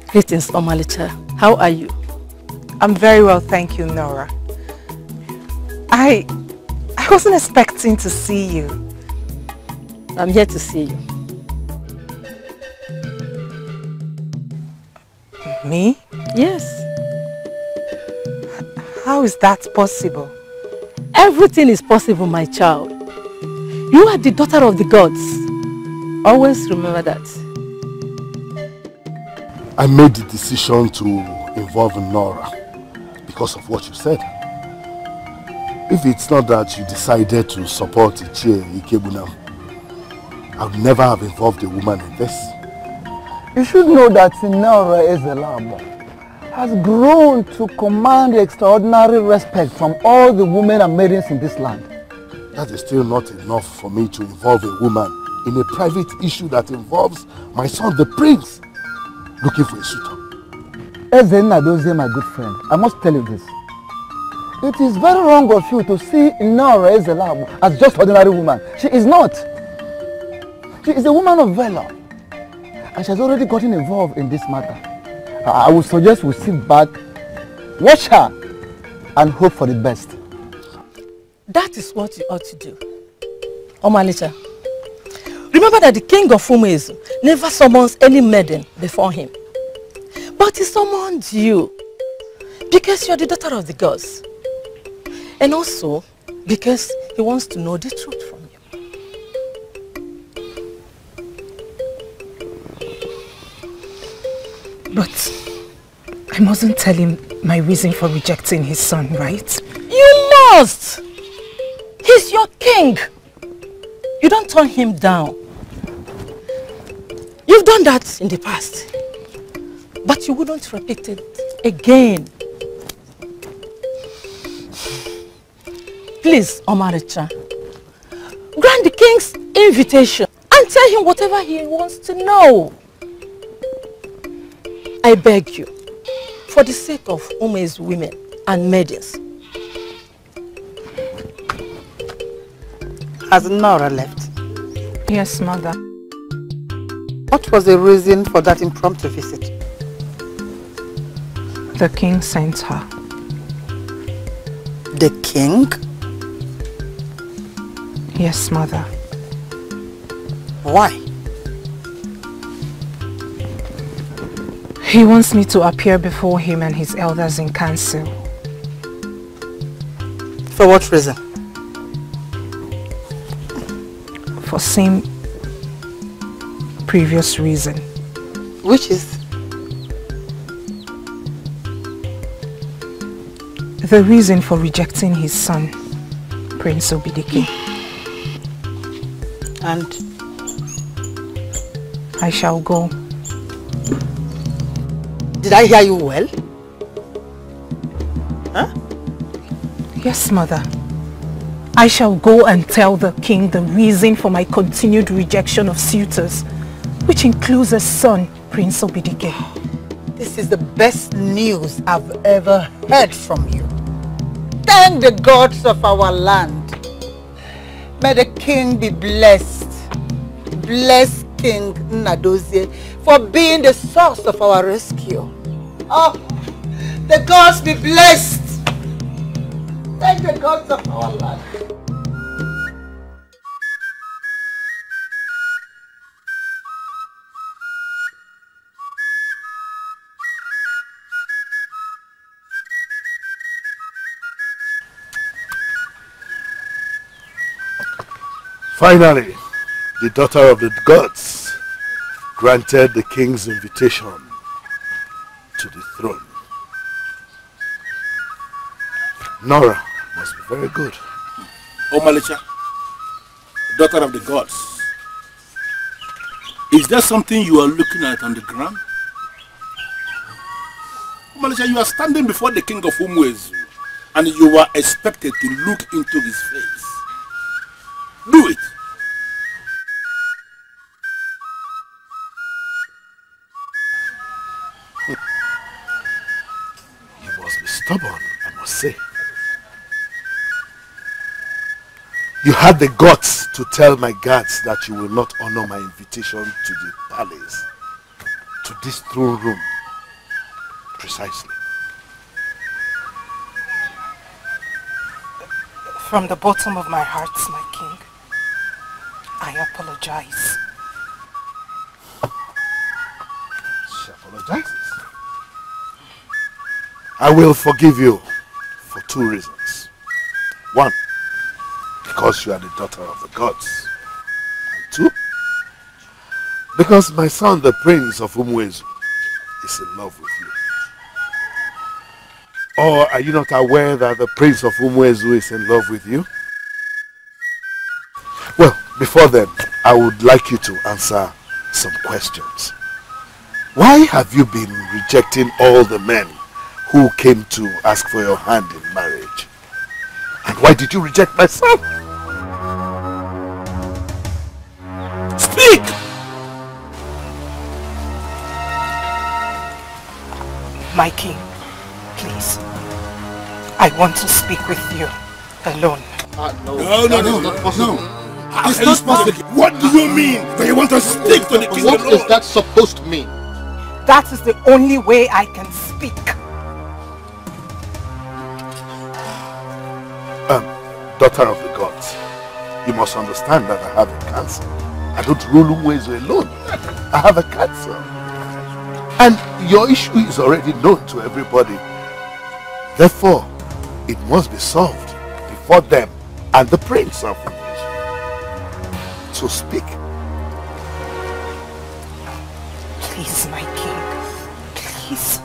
Greetings, Omalicha. How are you? I'm very well, thank you, Nora. I wasn't expecting to see you. I'm here to see you. Me? Yes. How is that possible? Everything is possible, my child. You are the daughter of the gods. Always remember that. I made the decision to involve Nora because of what you said. If it's not that you decided to support Ichie Ikebunam, I would never have involved a woman in this. You should know that Nora Ezelabo has grown to command extraordinary respect from all the women and maidens in this land. That is still not enough for me to involve a woman in a private issue that involves my son, the prince, looking for a suitor. Ezenna Dozie, my good friend, I must tell you this. It is very wrong of you to see Nora Ezelabo as just an ordinary woman. She is not. She is a woman of valor. And she has already gotten involved in this matter. I would suggest we sit back, watch her, and hope for the best. That is what you ought to do. Omalicha, remember that the king of Umuezu never summons any maiden before him. But he summoned you because you are the daughter of the gods. And also because he wants to know the truth from you. But I mustn't tell him my reason for rejecting his son, right? You must! He's your king. You don't turn him down. You've done that in the past. But you wouldn't repeat it again. Please, Omaricha, grant the king's invitation and tell him whatever he wants to know. I beg you, for the sake of Umuezu's women and maidens. Has Nora left? Yes, mother. What was the reason for that impromptu visit? The king sent her. The king? Yes, mother. Why? He wants me to appear before him and his elders in council. For what reason? For same previous reason. Which is? The reason for rejecting his son, Prince Obidike. And? I shall go. Did I hear you well? Huh? Yes, Mother. I shall go and tell the king the reason for my continued rejection of suitors, which includes a son, Prince Dikeh. This is the best news I've ever heard from you. Thank the gods of our land. May the king be blessed. Bless King Nnadozie for being the source of our rescue. Oh, the gods be blessed. Thank the gods of our land. Finally, the daughter of the gods granted the king's invitation to the throne. Nora must be very good. Oh, Malicha, daughter of the gods, is there something you are looking at on the ground? Malicha, you are standing before the king of Umuezu and you are expected to look into his face. Do it. You must be stubborn, I must say. You had the guts to tell my guards that you will not honor my invitation to the palace, to this throne room. Precisely. From the bottom of my heart, my king, I apologize. She apologizes. I will forgive you for 2 reasons. 1, because you are the daughter of the gods. And 2, because my son, the prince of Umuezu, is in love with you. Or are you not aware that the prince of Umuezu is in love with you? Well, before then, I would like you to answer some questions. Why have you been rejecting all the men who came to ask for your hand in marriage? And why did you reject my son? Speak! My king, please. I want to speak with you alone. No. It's not possible. What do you mean that you want to speak to the king alone? What is that supposed to mean? That is the only way I can speak. Daughter of the gods, you must understand that I have a cancer. I don't rule Umuezu alone. I have a cancer. And your issue is already known to everybody. Therefore, it must be solved before them and the prince of Umuezu. So speak. Please, my king. Please.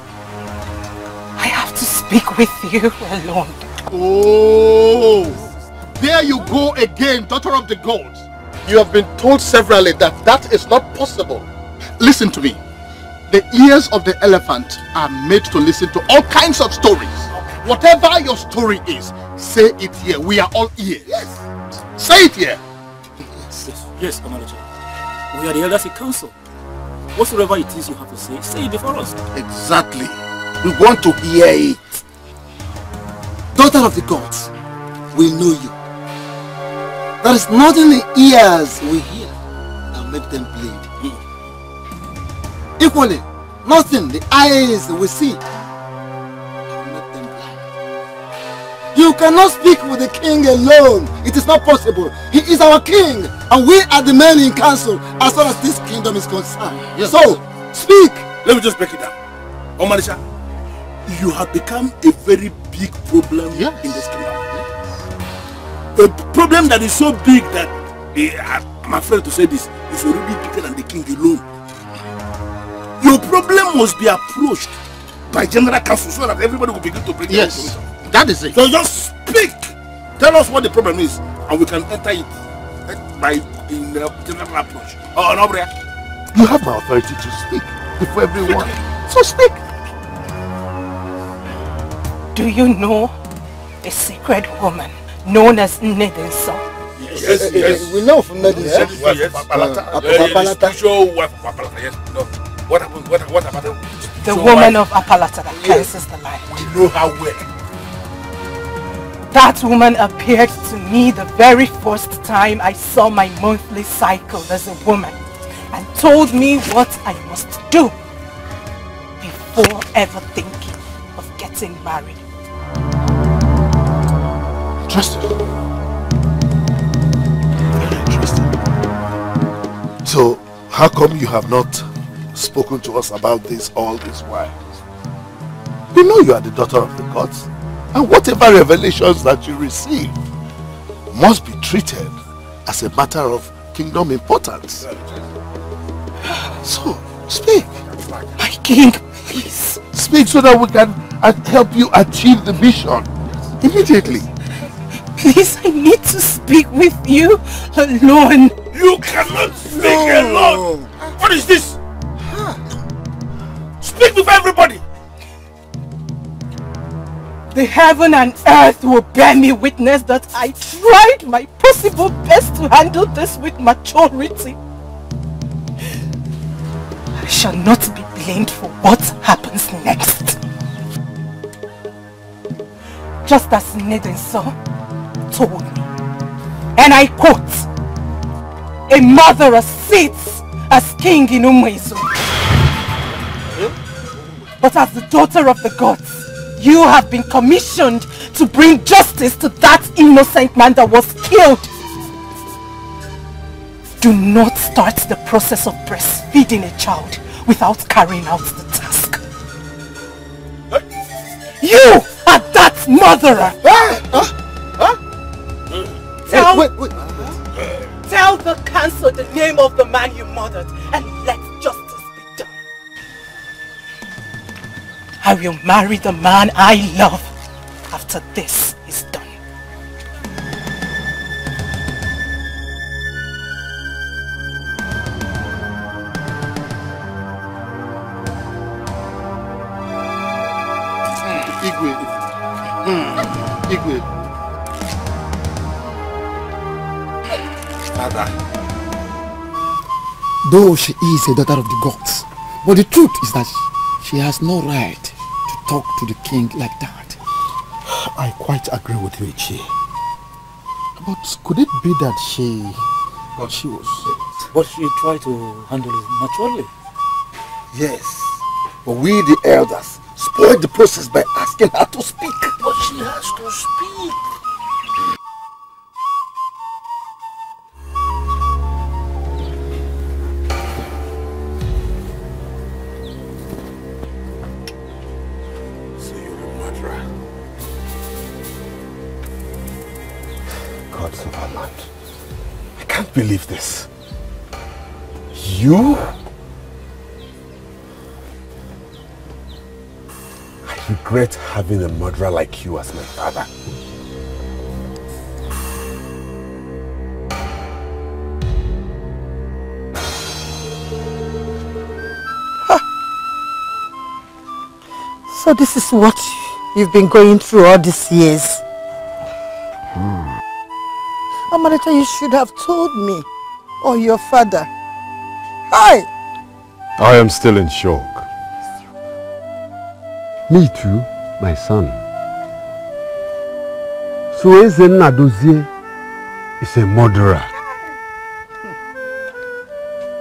I have to speak with you alone. Oh! There you go again, daughter of the gods. You have been told severally that that is not possible. Listen to me. The ears of the elephant are made to listen to all kinds of stories. Whatever your story is, say it here. We are all ears. Yes. Say it here. Yes, Amalachi. We are the elders in council. Whatsoever it is you have to say it before us. Exactly. We want to hear it. Daughter of the gods, we know you. There is nothing the ears we hear that make them bleed. Equally, nothing the eyes we see that make them blind. You cannot speak with the king alone. It is not possible. He is our king, and we are the men in council as far as this kingdom is concerned. Yes. So, speak. Let me just break it down. Omalisha, you have become a very big problem in this kingdom. A problem that is so big that, I'm afraid to say this, is already bigger than the king alone. Your problem must be approached by general council so that everybody will begin to bring their information. That is it. So just speak. Tell us what the problem is and we can enter it by in the general approach. Oh, no, Bria. You have my authority to speak before everyone. So speak. Do you know a secret woman known as Ini Edo? Yes. We know from Edo. Yes. What about the woman of Apalata that cleanses the line? We know how well. That woman appeared to me the very first time I saw my monthly cycle as a woman and told me what I must do before ever thinking of getting married. Interesting. Very interesting. So, how come you have not spoken to us about this all this while? We know you are the daughter of the gods, and whatever revelations that you receive must be treated as a matter of kingdom importance. So, speak. My king, please. Speak so that we can help you achieve the mission immediately. Please, I need to speak with you alone. You cannot speak alone. What is this? Speak with everybody. The heaven and earth will bear me witness that I tried my possible best to handle this with maturity. I shall not be blamed for what happens next. Just as Ini Edo told me, and I quote, "A mother sits as king in Umezu. But as the daughter of the gods, you have been commissioned to bring justice to that innocent man that was killed. Do not start the process of breastfeeding a child without carrying out the task. You are that murderer! Tell the council the name of the man you murdered and let justice be done. I will marry the man I love after this is done." Igwe. Though she is a daughter of the gods, but the truth is that she has no right to talk to the king like that. I quite agree with you, Ichi. But could it be that she was... But she tried to handle it maturely. Yes, but we the elders spoiled the process by asking her to speak. But she has to speak. Gods of our land. I can't believe this. You? I regret having a murderer like you as my father. So this is what you've been going through all these years. Amaleta, you should have told me, or your father. Hi! I am still in shock. Me too, my son. So Ezenna Dozie is a murderer.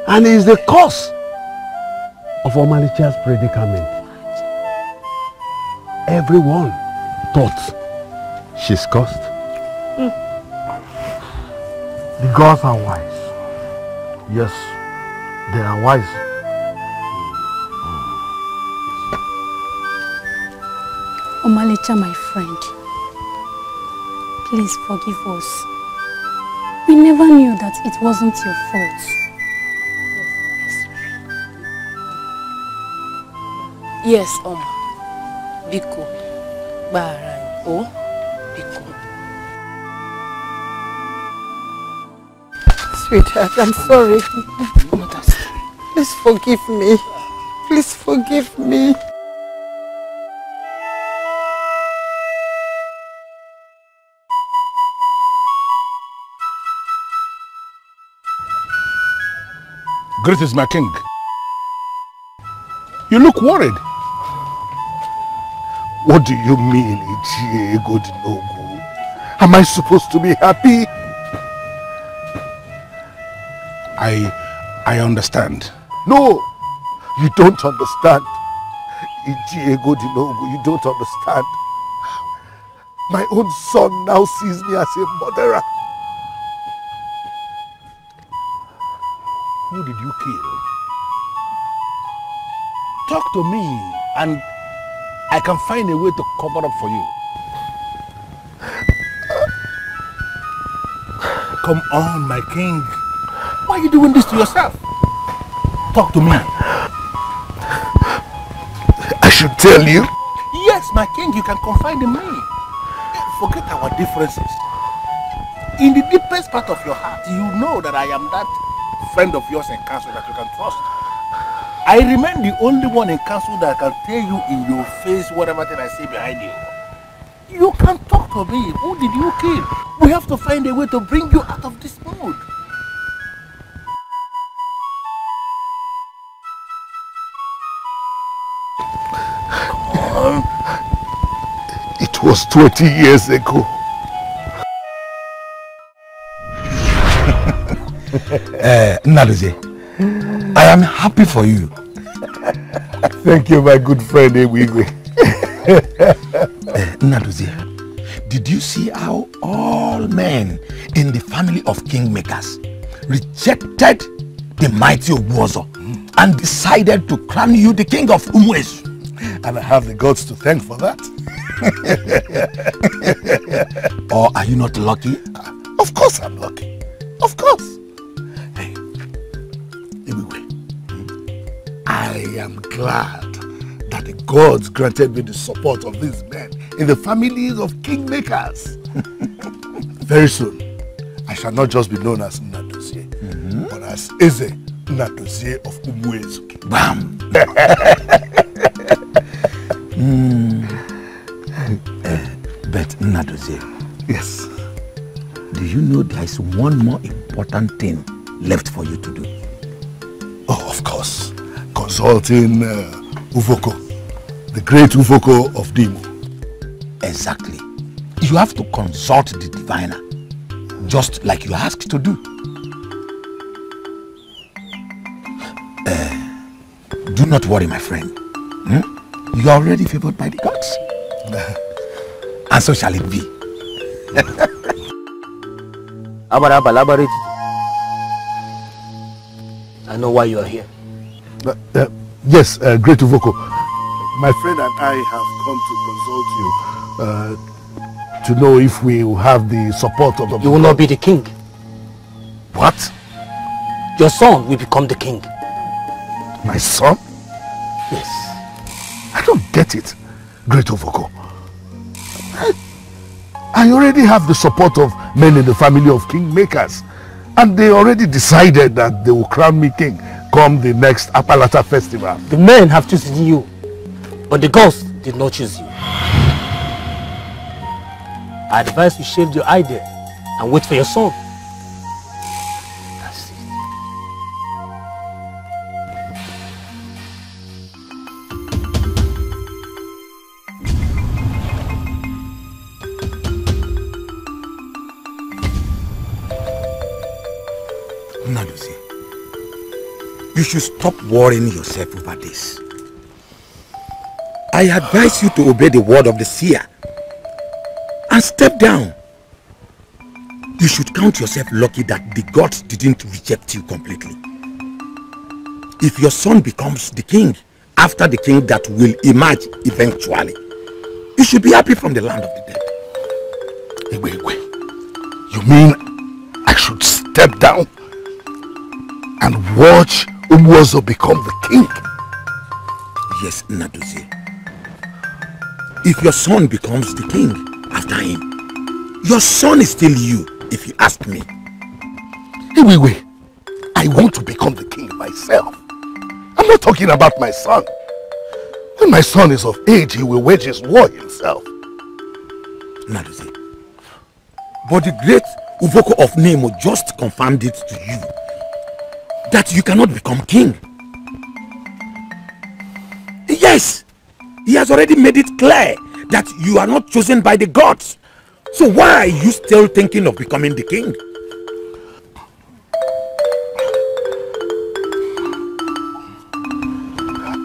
And he is the cause of Omalicha's predicament. Everyone thought she's cursed. The gods are wise. Yes, they are wise. Omalicha, my friend, please forgive us. We never knew that it wasn't your fault. Yes, Oma. Biko. Barai. Oh, Biko. Sweetheart, I'm sorry. Please forgive me. Please forgive me. Greetings, my king. You look worried. What do you mean, Ejiakpu? Am I supposed to be happy? I understand. No, you don't understand. Ejiakpu, you don't understand. My own son now sees me as a murderer. Who did you kill? Talk to me and I can find a way to cover up for you. Come on, my king. Why are you doing this to yourself? Talk to me. I should tell you? Yes, my king, you can confide in me. Forget our differences. In the deepest part of your heart, you know that I am that friend of yours in council that you can trust. I remain the only one in council that can tell you in your face whatever thing I say behind you. You can talk to me. Who did you kill? We have to find a way to bring you out of this mood. It was 20 years ago. Nnadozie, I am happy for you. Thank you, my good friend Igwe. Nnadozie, did you see how all men in the family of kingmakers rejected the mighty Ogbuozo and decided to crown you the king of Umuezu? And I have the gods to thank for that. Or are you not lucky? Of course I'm lucky. Of course. Hey, Igwe, I am glad that the gods granted me the support of these men in the families of kingmakers. Very soon, I shall not just be known as Nnadozie, but as Eze Nnadozie of Umuezu. Bam! But Nnadozie, yes. Do you know there is one more important thing left for you to do? Oh, of course. Consulting Uvoko, the great Uvoko of Dimo. Exactly. You have to consult the diviner, just like you asked to do. Do not worry, my friend. You are already favored by the gods. And so shall it be. I know why you are here. Yes, great Uvoko. My friend and I have come to consult you to know if we will have the support of the... You will not be the king. What? Your son will become the king. My son? Yes. I don't get it, great Uvoko. I already have the support of men in the family of kingmakers, and they already decided that they will crown me king come the next Apalata festival. The men have chosen you, but the gods did not choose you. I advise you shave your eye there and wait for your son. That's it. Nnadozie, you should stop worrying yourself over this. I advise you to obey the word of the seer and step down. You should count yourself lucky that the gods didn't reject you completely. If your son becomes the king after the king that will emerge eventually, you should be happy from the land of the dead. Igwe, you mean I should step down and watch Ogbuozo become the king? Yes, Nnadozie. If your son becomes the king after him, your son is still you, if you ask me. Igwe, I want to become the king myself. I'm not talking about my son. When my son is of age, he will wage his war himself. Naduzi, but the great Uvoko of Nemo just confirmed it to you that you cannot become king. Yes, he has already made it clear that you are not chosen by the gods. So why are you still thinking of becoming the king?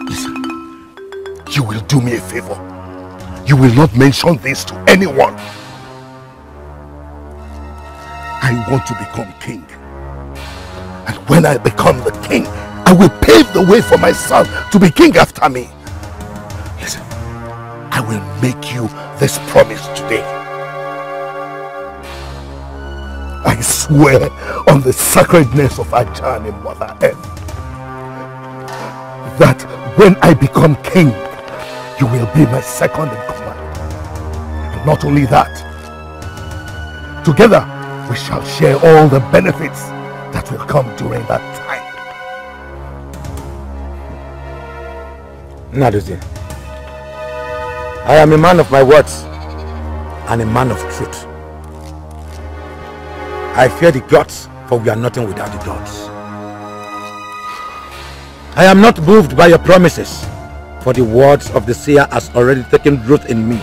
Listen, you will do me a favor. You will not mention this to anyone. I want to become king. And when I become the king, I will pave the way for my son to be king after me. Listen, I will make you this promise today. I swear on the sacredness of Ajani Mother Earth that when I become king, you will be my second in command. And not only that, together we shall share all the benefits that will come during that time. Naduzi, I am a man of my words and a man of truth. I fear the gods, for we are nothing without the gods. I am not moved by your promises, for the words of the seer has already taken root in me.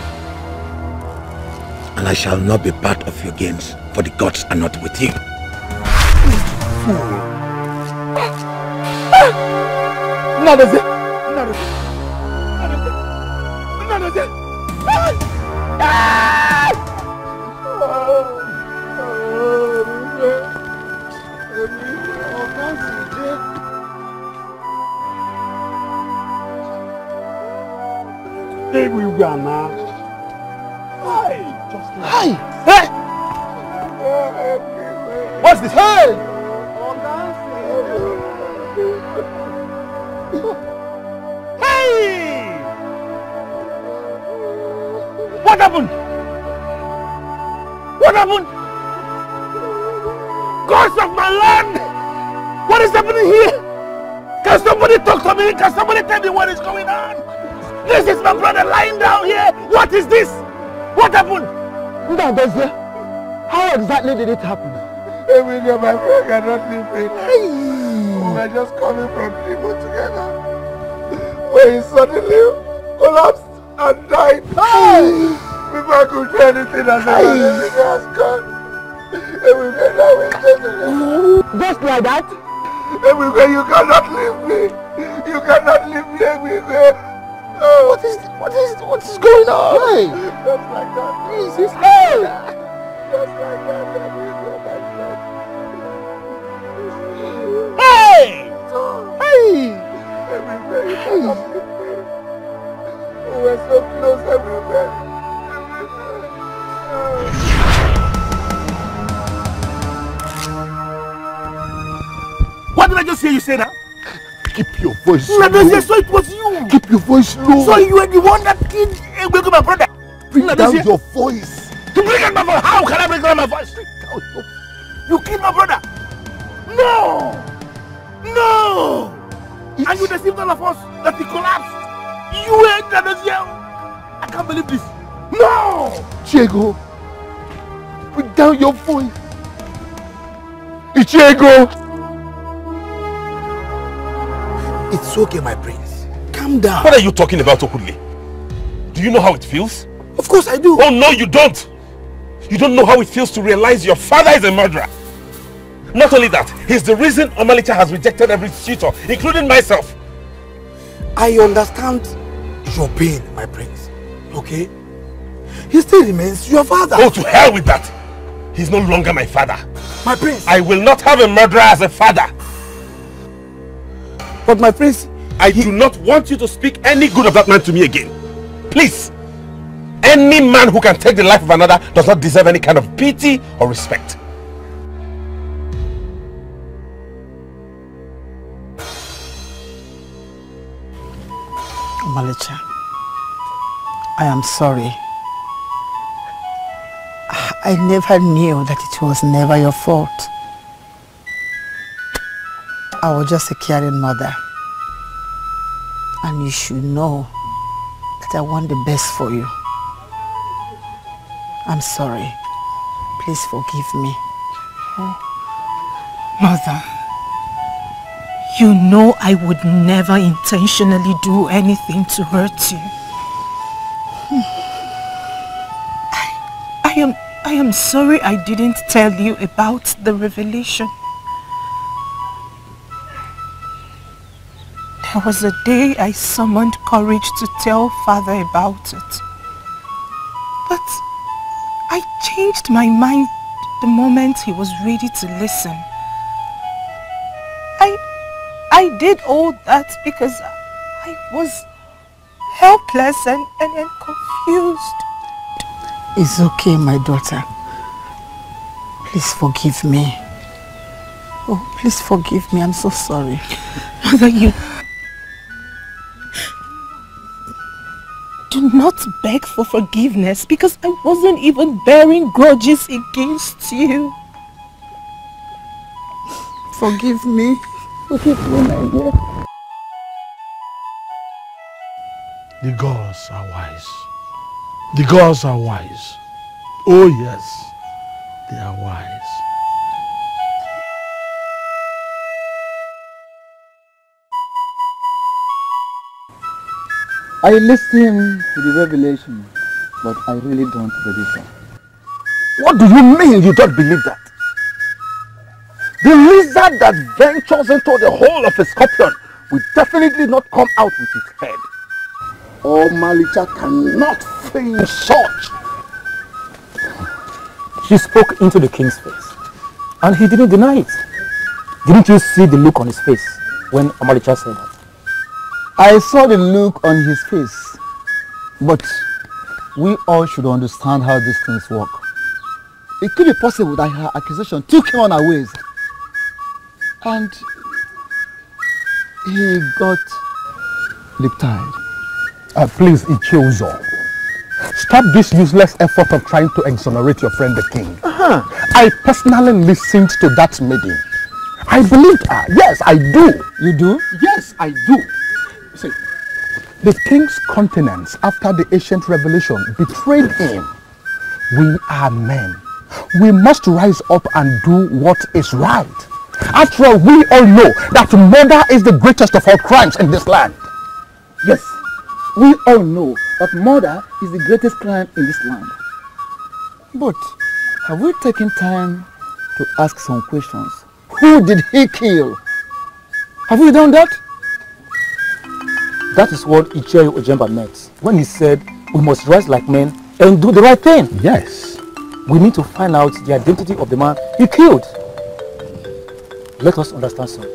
And I shall not be part of your games, for the gods are not with you. Naduzi! Hi! Hey! What's this? Hey! Hey! What happened? What happened? Gods of my land! What is happening here? Can somebody talk to me? Can somebody tell me what is going on? This is my brother lying down here. What is this? What happened? How exactly did it happen? Every day my friend cannot leave me. We were just coming from people together. When he suddenly collapsed and died. Before I could do anything, as everything has gone. Everywhere now we just like that? Everywhere, you cannot leave me. You cannot leave me everywhere. Oh. What is going on? Hey. Just like that. Jesus. Hey. Just like that. Everywhere, my friend. Hey. Hey. Everywhere, you cannot leave me. We were so close everywhere. What did I just hear you say now? Keep your voice low. So it was you. Keep your voice low. So you were the one that killed Igwe, my brother. Bring down your voice. To bring down my voice? How can I bring down my voice? You killed my brother. No. No. And you deceived all of us that he collapsed. You were Nadosia. I can't believe this. No. Diego, bring down your voice. Diego. It's okay, my prince. Calm down. What are you talking about, Okudle? Do you know how it feels? Of course I do. Oh no, you don't. You don't know how it feels to realize your father is a murderer. Not only that, he's the reason Omalicha has rejected every suitor, including myself. I understand your pain, my prince. Okay? He still remains your father. Oh, to hell with that. He's no longer my father. My prince. I will not have a murderer as a father. But my prince, I do not want you to speak any good of that man to me again. Please. Any man who can take the life of another does not deserve any kind of pity or respect. Omalicha, I am sorry. I never knew that it was never your fault. I was just a caring mother. And you should know that I want the best for you. I'm sorry. Please forgive me. Mother, you know I would never intentionally do anything to hurt you. I am sorry I didn't tell you about the revelation. There was a day I summoned courage to tell Father about it. But I changed my mind the moment he was ready to listen. I did all that because I was helpless and confused. It's okay, my daughter. Please forgive me. Oh, please forgive me. I'm so sorry. Mother, you do not beg for forgiveness because I wasn't even bearing grudges against you. Forgive me. Forgive me, my dear. The gods are wise. The gods are wise. Oh yes, they are wise. I listened to the revelation, but I really don't believe that. What do you mean you don't believe that? The lizard that ventures into the hole of a scorpion will definitely not come out with its head. Omalicha cannot feign such. She spoke into the king's face, and he didn't deny it. Didn't you see the look on his face when Omalicha said that? I saw the look on his face, but we all should understand how these things work. It could be possible that her accusation took him unawares, and he got lip-tied. Please, Ichiozo, stop this useless effort of trying to exonerate your friend the king. I personally listened to that maiden. I believed her. Yes, I do. You do? Yes, I do. See, the king's countenance after the ancient revelation betrayed him. We are men. We must rise up and do what is right. After all, we all know that murder is the greatest of all crimes in this land. Yes, we all know that murder is the greatest crime in this land. But have we taken time to ask some questions? Who did he kill? Have we done that? That is what Ichioyo Ojemba meant when he said we must rise like men and do the right thing. Yes. We need to find out the identity of the man he killed. Let us understand something.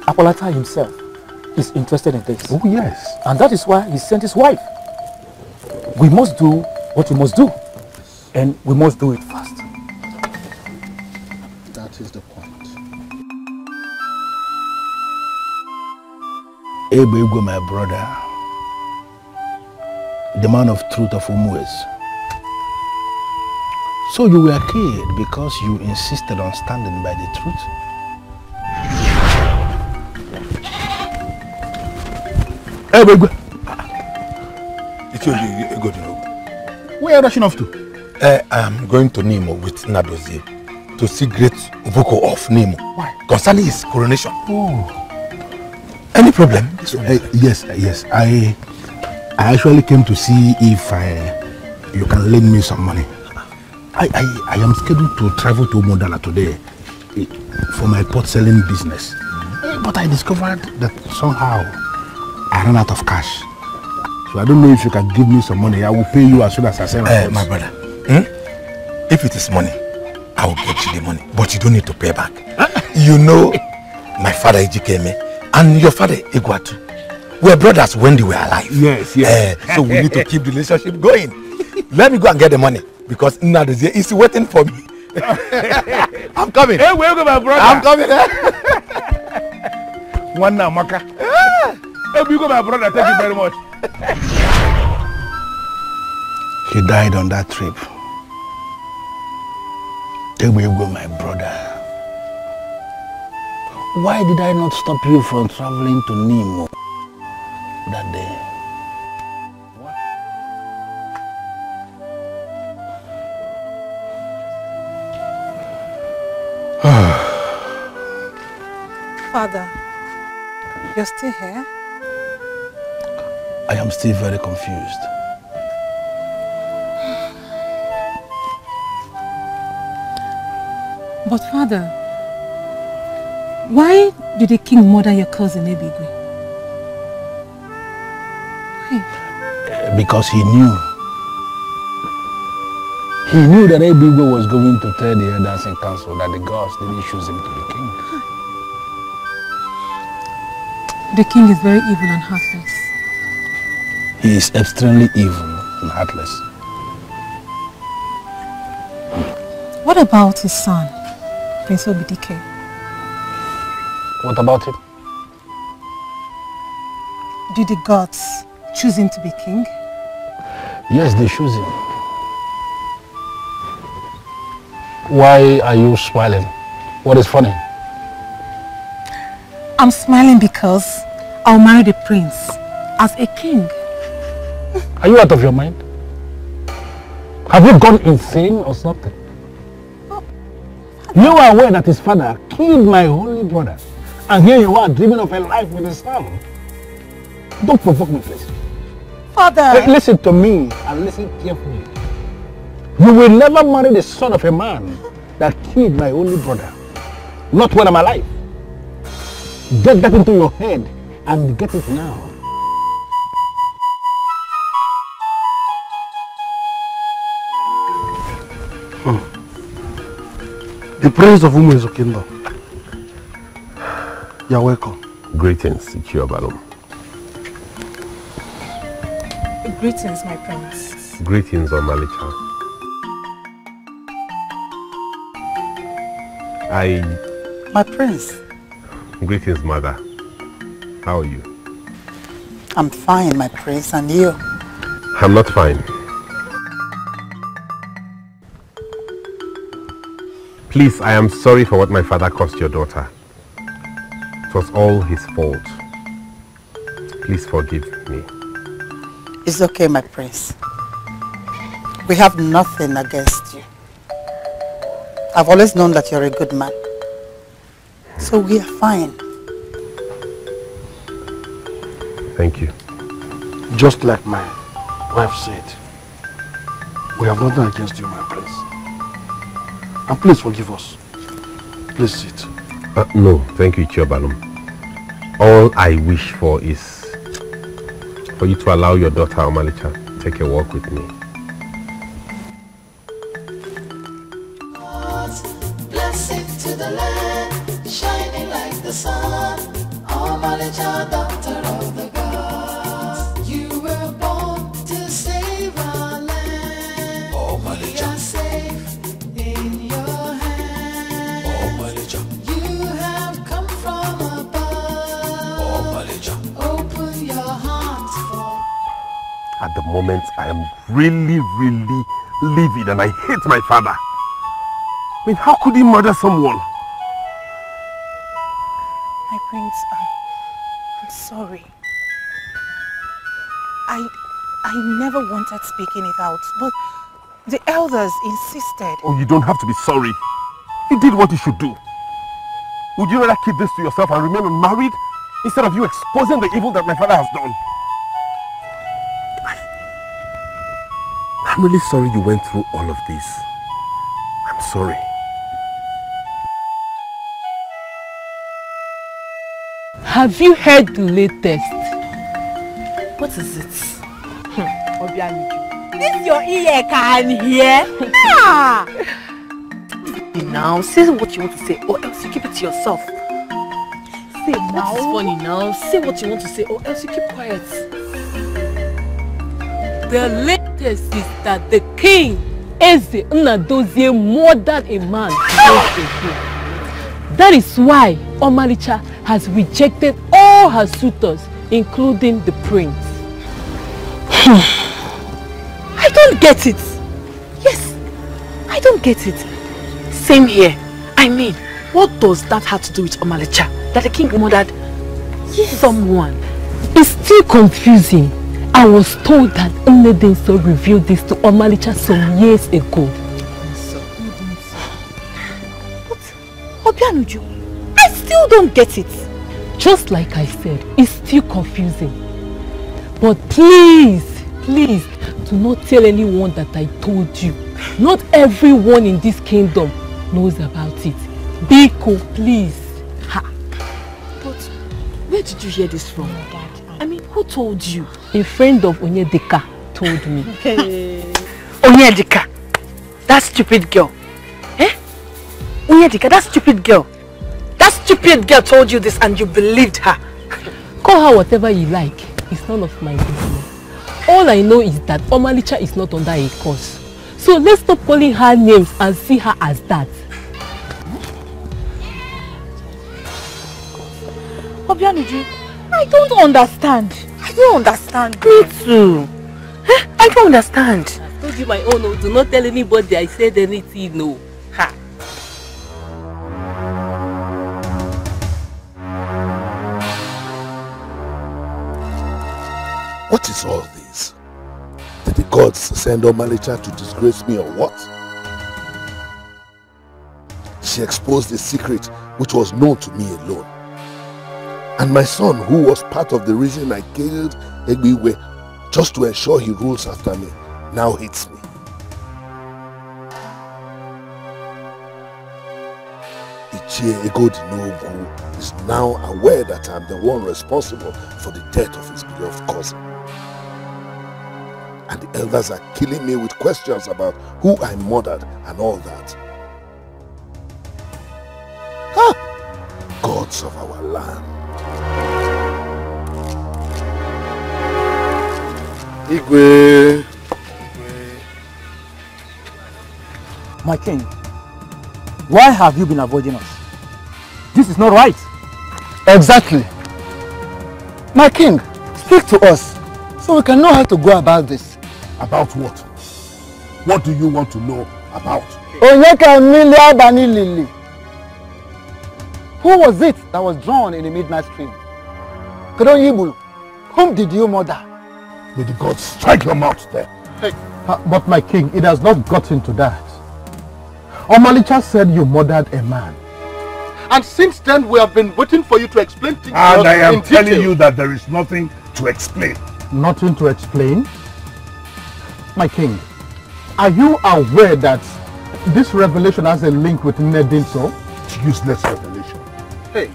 Apolata himself is interested in this. Oh yes. And that is why he sent his wife. We must do what we must do. And we must do it fast. That is the point. Igwe, my brother, the man of truth of Umuez. So you were killed because you insisted on standing by the truth? Hey, Igwe. Where are you rushing off to? I'm going to Nemo with Nadozie to see great Uvoko of Nemo. Why? Concerning his coronation. Oh. Any problem? Yes. I actually came to see if you can lend me some money. I am scheduled to travel to Modala today for my pot selling business. But I discovered that somehow I ran out of cash. So I don't know if you can give me some money. I will pay you as soon as I sell my my brother, if it is money, I will get you the money. But you don't need to pay back. You know, my father Ejikeme and your father Igwe were brothers when they were alive. Yes. So we need to keep the relationship going. Let me go and get the money because Nadozie is waiting for me. I'm coming. Hey, where go my brother? I'm coming. One now, Maka. Hey, you go my brother. Thank you very much. He died on that trip. Igwe, my brother. Why did I not stop you from traveling to Nemo that day? Father, you're still here? I am still very confused. But Father, why did the king murder your cousin Igwe? Because he knew. He knew that Igwe was going to tell the elders in council that the gods didn't choose him to be king. The king is very evil and heartless. He is extremely evil and heartless. What about his son, Prince Dikeh? What about him? Did the gods choose him to be king? Yes, they choose him. Why are you smiling? What is funny? I'm smiling because I'll marry the prince as a king. Are you out of your mind? Have you gone insane or something? You are aware that his father killed my only brother, and here you are dreaming of a life with his son. Don't provoke me, please. Father! Hey, listen to me and listen carefully. You will never marry the son of a man that killed my only brother. Not when I'm alive. Get that into your head and get it now. The prince of Umuezo Kingdom. You're welcome. Greetings, Ichiabalum. Greetings, my prince. Greetings, Omalicha. My prince. Greetings, mother. How are you? I'm fine, my prince, and you? I'm not fine. Please, I am sorry for what my father caused your daughter. It was all his fault. Please forgive me. It's okay, my prince. We have nothing against you. I've always known that you're a good man. So we are fine. Thank you. Just like my wife said, we have nothing against you, my prince. And please forgive us. Please sit. No, thank you, Ichiabalum. All I wish for is for you to allow your daughter Omalicha take a walk with me. Blessing to the land, shining like the sun. Omalicha, daughter of the gods. You were born to save our land. We are safe in your hands. You have come from above. Open your heart for. At the moment, I am really livid and I hate my father. I mean, how could he murder someone? My prince, I'm sorry. I never wanted speaking it out, but the elders insisted. Oh, you don't have to be sorry. He did what he should do. Would you rather keep this to yourself and remain unmarried instead of you exposing the evil that my father has done? I'm really sorry you went through all of this. I'm sorry. Have you heard the latest? What is it? Obiagu. This your ear can hear? Ah! Now, say what you want to say, or else you keep it to yourself. Say now. What's funny now? Say what you want to say, or else you keep quiet. The latest is that the king, Eze Nnadozie, murdered a man years ago. That is why Omalicha has rejected all her suitors, including the prince. I don't get it. Yes, I don't get it. Same here. I mean, what does that have to do with Omalicha? that the king murdered someone. It's still confusing. I was told that Nnedinso revealed this to Omalicha some years ago. But Obianuju, I still don't get it. Just like I said, it's still confusing. But please, please, do not tell anyone that I told you. Not everyone in this kingdom knows about it. Biko, please. Ha. But where did you hear this from, Dad? I mean, who told you? A friend of Onyedika told me. Onyedika? That stupid girl. Eh? Onyedika, that stupid girl. That stupid girl told you this and you believed her. Call her whatever you like. It's none of my business. All I know is that Omalicha is not under a curse. So let's stop calling her names and see her as that. Obianuju, I don't understand. I don't understand. Me too. I don't understand. I told you my own. No, do not tell anybody I said anything. No. Ha. What is all this? Did the gods send Omalicha to disgrace me or what? She exposed a secret which was known to me alone. And my son, who was part of the reason I killed Igwe just to ensure he rules after me, now hates me. Ichie Egodinogu is now aware that I'm the one responsible for the death of his beloved cousin. And the elders are killing me with questions about who I murdered and all that. Ha! Gods of our land. Igwe. My king, why have you been avoiding us? This is not right. Exactly. My king, speak to us so we can know how to go about this. About what? What do you want to know about? Who was it that was drawn in the midnight stream? Kedonyibulu, whom did you murder? May the gods strike your mouth there. Hey. But my king, it has not gotten to that. Omalicha said you murdered a man. And since then we have been waiting for you to explain things to us. And I am telling you that there is nothing to explain. Nothing to explain? My king, are you aware that this revelation has a link with Nnedinso? Useless revelation. Hey.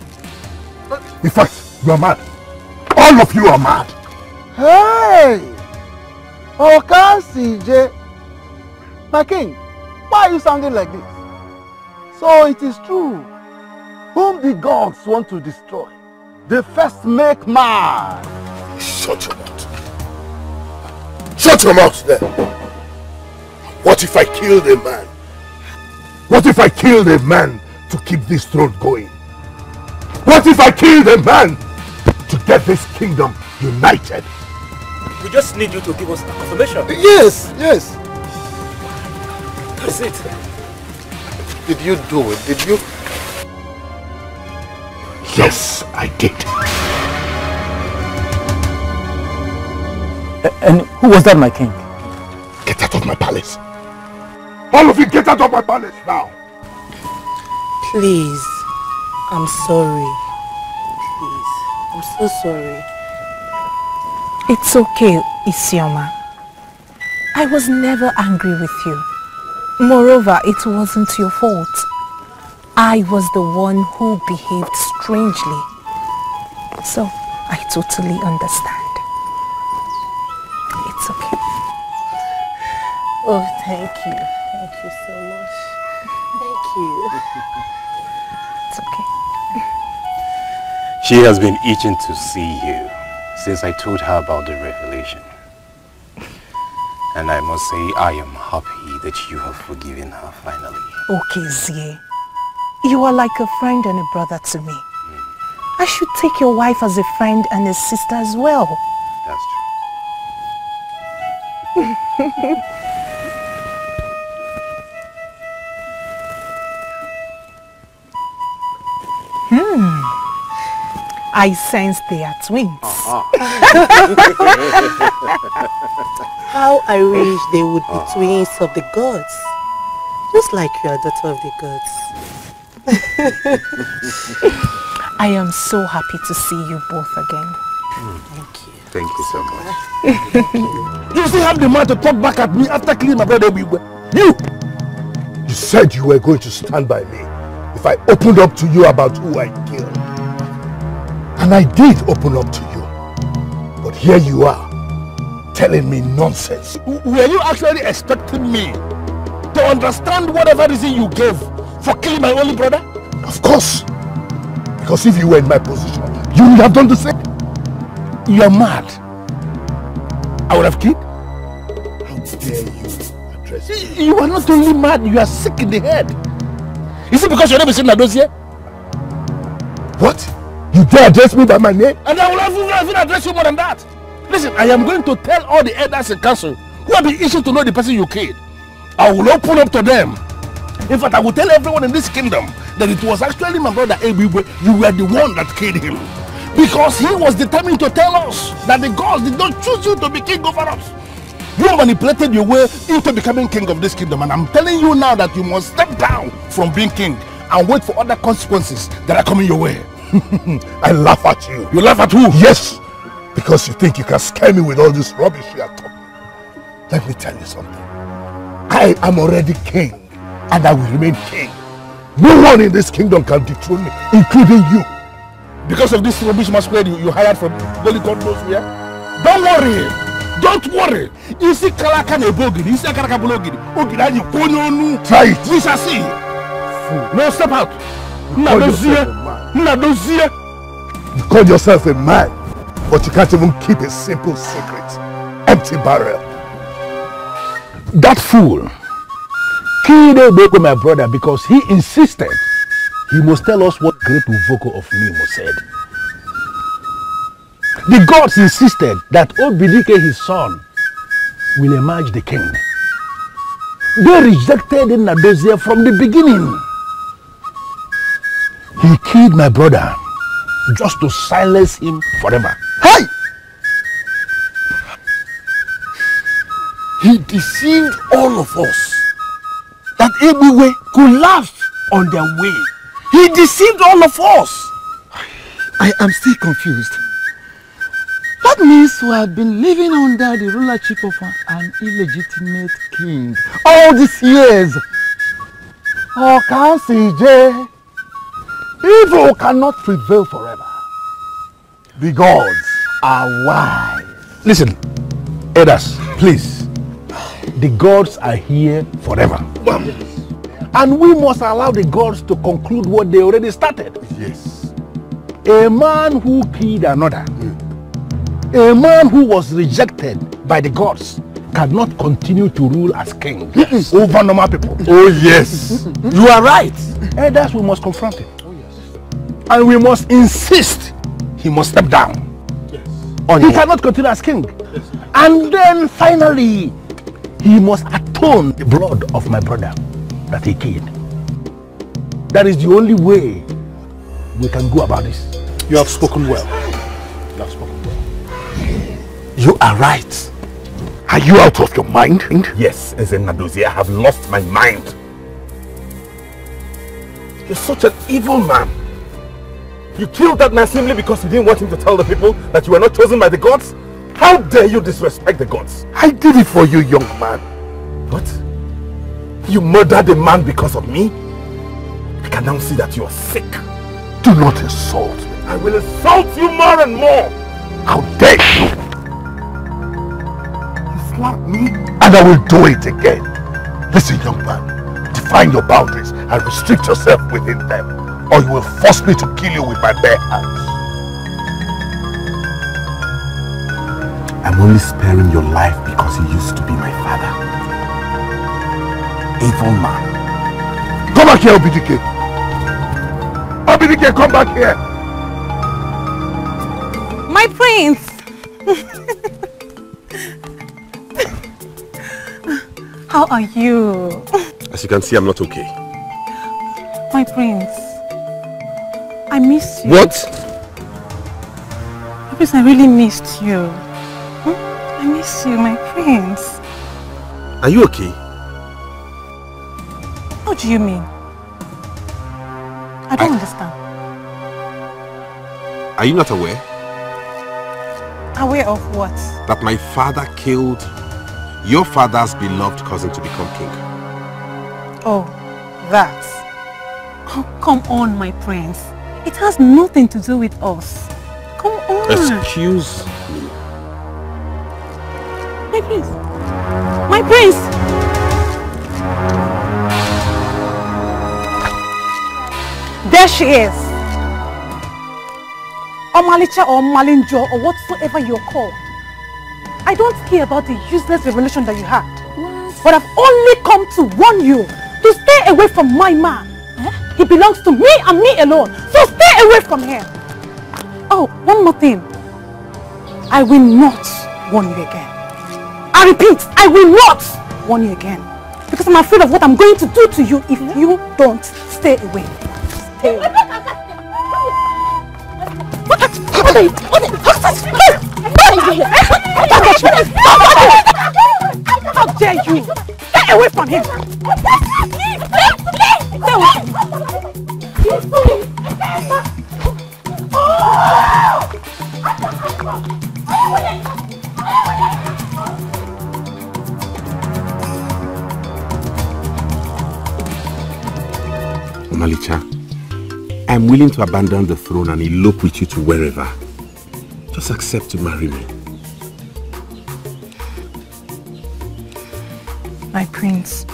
In fact, you are mad. All of you are mad. Hey! CJ. My king, why are you sounding like this? So it is true. Whom the gods want to destroy, they first make mad. Shut your mouth. Shut your mouth there. What if I killed a man? What if I killed a man to keep this throne going? What if I killed a man to get this kingdom united? We just need you to give us a confirmation. Yes, yes. That's it. Did you do it? Did you? Yes, I did. And who was that, my king? Get out of my palace. All of you get out of my palace now. Please. I'm sorry. Please. I'm so sorry. It's okay, Isioma. I was never angry with you. Moreover, it wasn't your fault. I was the one who behaved strangely. So, I totally understand. It's okay. Oh, thank you. Thank you so much. Thank you. It's okay. She has been itching to see you since I told her about the revelation. And I must say, I am happy that you have forgiven her finally. Okay, Zie. You are like a friend and a brother to me. I should take your wife as a friend and a sister as well. That's true. I sense they are twins. How I wish they would be twins of the gods. Just like you are daughter of the gods. I am so happy to see you both again. Thank you. Thank you so much. You still have the man to talk back at me after killing my brother Igwe. You said you were going to stand by me if I opened up to you about who I killed. And I did open up to you. But here you are, telling me nonsense. Were you actually expecting me to understand whatever reason you gave for killing my only brother? Of course. Because if you were in my position, you would have done the same. You are mad. I would have killed. How dare you address me? You are not only mad, you are sick in the head. Is it because your name is in that dossier? What? You dare address me by my name? And I will even address you more than that. Listen, I am going to tell all the elders in council who have been issued to know the person you killed. I will open up to them. In fact, I will tell everyone in this kingdom that it was actually my brother Igwe. You were the one that killed him. Because he was determined to tell us that the gods did not choose you to be king over us. You manipulated your way into becoming king of this kingdom, and I'm telling you now that you must step down from being king and wait for other consequences that are coming your way. I laugh at you. You laugh at who? Yes, because you think you can scare me with all this rubbish you are talking. Let me tell you something. I am already king, and I will remain king. No one in this kingdom can dethrone me, including you. Because of this rubbish masquerade you hired from God knows where. Don't worry. Don't worry. You see Kalaka Nebogiri, you see Kalaka Bologiri. Try it. We shall see. No, step out. You call yourself a man, but you can't even keep a simple secret. Empty barrel. That fool killed Igwe, my brother, because he insisted he must tell us what great Uvoko of Nimo said. The gods insisted that Dikeh, his son, will emerge the king. They rejected Nadozie from the beginning. He killed my brother just to silence him forever. Hey! He deceived all of us that Igwe could laugh on their way. He deceived all of us. I am still confused. That means we have been living under the rulership of an illegitimate king all these years. Oh, CJ, evil cannot prevail forever. The gods are wise. Listen, elders, please. The gods are here forever. And we must allow the gods to conclude what they already started. Yes. A man who killed another, a man who was rejected by the gods, cannot continue to rule as king over normal people. Oh yes. You are right. Elders, we must confront him. Oh yes. And we must insist he must step down. Yes. He cannot continue as king. Yes. And then finally, he must atone the blood of my brother that he killed. That is the only way we can go about this. You have spoken well. You have spoken well. You are right. Are you out of your mind? Yes, Nadozie, I have lost my mind. You're such an evil man. You killed that man simply because you didn't want him to tell the people that you were not chosen by the gods? How dare you disrespect the gods? I did it for you, young man. What? You murdered a man because of me? I can now see that you are sick. Do not insult me. I will insult you more and more. How dare you? You slapped me and I will do it again. Listen, young man, define your boundaries and restrict yourself within them, or you will force me to kill you with my bare hands. I'm only sparing your life because you used to be my father. Evil man. Come back here, Dikeh. Dikeh, come back here. My prince. How are you? As you can see, I'm not okay. My prince, I miss you. What? Prince, I really missed you. I miss you, my prince. Are you okay? What do you mean? I don't understand. Are you not aware? Aware of what? That my father killed your father's beloved cousin to become king. Oh, that. Oh, come on, my prince. It has nothing to do with us. Come on. Excuse me. My prince. My prince. There she is. Omalicha or Malinjo or whatsoever you're called. I don't care about the useless revelation that you had. What? But I've only come to warn you to stay away from my man. He belongs to me and me alone. So stay away from him. Oh, one more thing. I will not warn you again. I repeat, I will not warn you again. Because I'm afraid of what I'm going to do to you if you don't stay away. Stay away. How dare you? Stay away from him! Stay away from him! Omalicha, I'm willing to abandon the throne and elope with you to wherever. Just accept to marry me. My prince,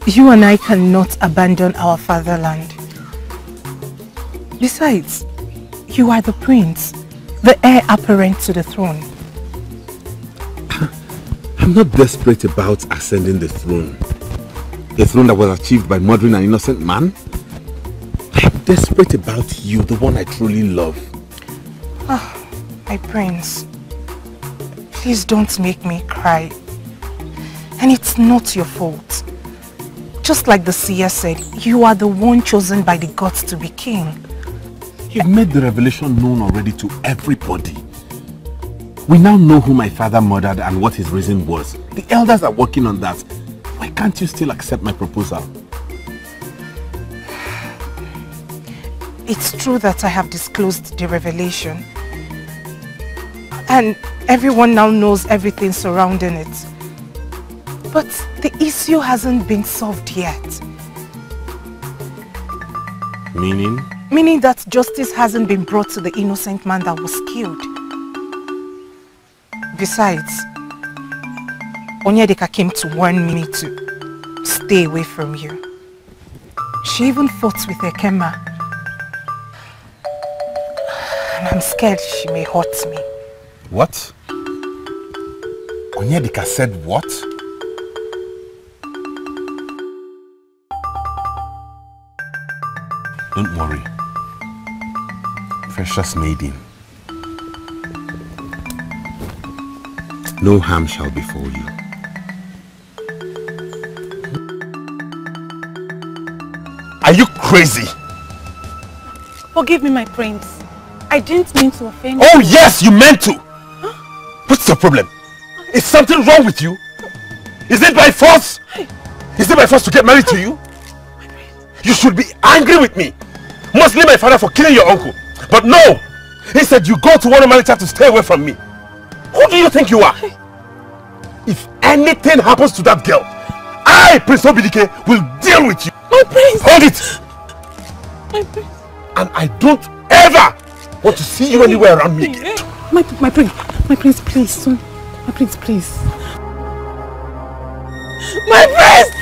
you and I cannot abandon our fatherland. Besides, you are the prince, the heir apparent to the throne. I'm not desperate about ascending the throne. A throne that was achieved by murdering an innocent man. I'm desperate about you, the one I truly love. Oh, my prince, please don't make me cry. And it's not your fault. Just like the seer said, you are the one chosen by the gods to be king. You've made the revelation known already to everybody. We now know who my father murdered and what his reason was. The elders are working on that. Why can't you still accept my proposal? It's true that I have disclosed the revelation. And everyone now knows everything surrounding it. But the issue hasn't been solved yet. Meaning? Meaning that justice hasn't been brought to the innocent man that was killed. Besides, Onyedika came to warn me to stay away from you. She even fought with Ekema. And I'm scared she may hurt me. What? Onyedika said what? Don't worry, precious maiden. No harm shall befall you. Are you crazy? Forgive me, my prince. I didn't mean to offend you. Oh yes, you meant to! Huh? What's your problem? Is something wrong with you? Is it by force? Is it by force to get married to you? You should be angry with me. Mostly my father for killing your uncle. But no! He said you go to one of my to stay away from me. Who do you think you are? If anything happens to that girl, I, Prince Dikeh, will deal with you. My prince! Hold it! My prince! And I don't ever want to see you anywhere around me. My prince, please, son. My prince, please. My prince!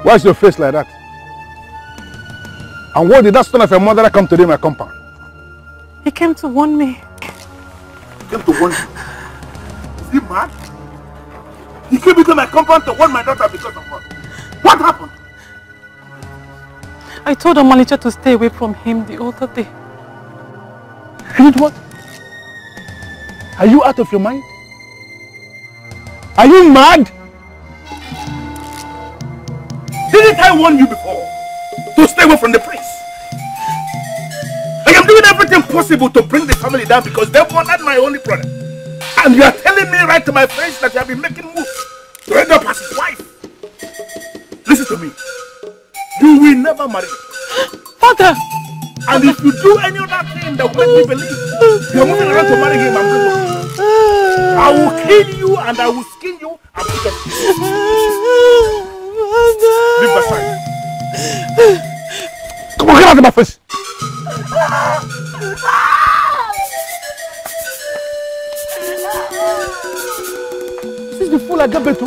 Why is your face like that? And what did that son of a mother come to do in my compound? He came to warn me. He came to warn you? Is he mad? He came into my compound to warn my daughter because of what? What happened? I told Omalicha to stay away from him the other day. You did what? Are you out of your mind? Are you mad? Didn't I warn you before to stay away from the prince? I am doing everything possible to bring the family down because they murdered my only brother. And you are telling me right to my face that you have been making moves to end up as his wife. Listen to me. You will never marry him. Father! And if you do any other thing that will make me believe you are moving around to marry him, I'm going to I will kill you and I will skin you and put you to leave my side. Come on, get out of my face! This is the fool I gave birth to.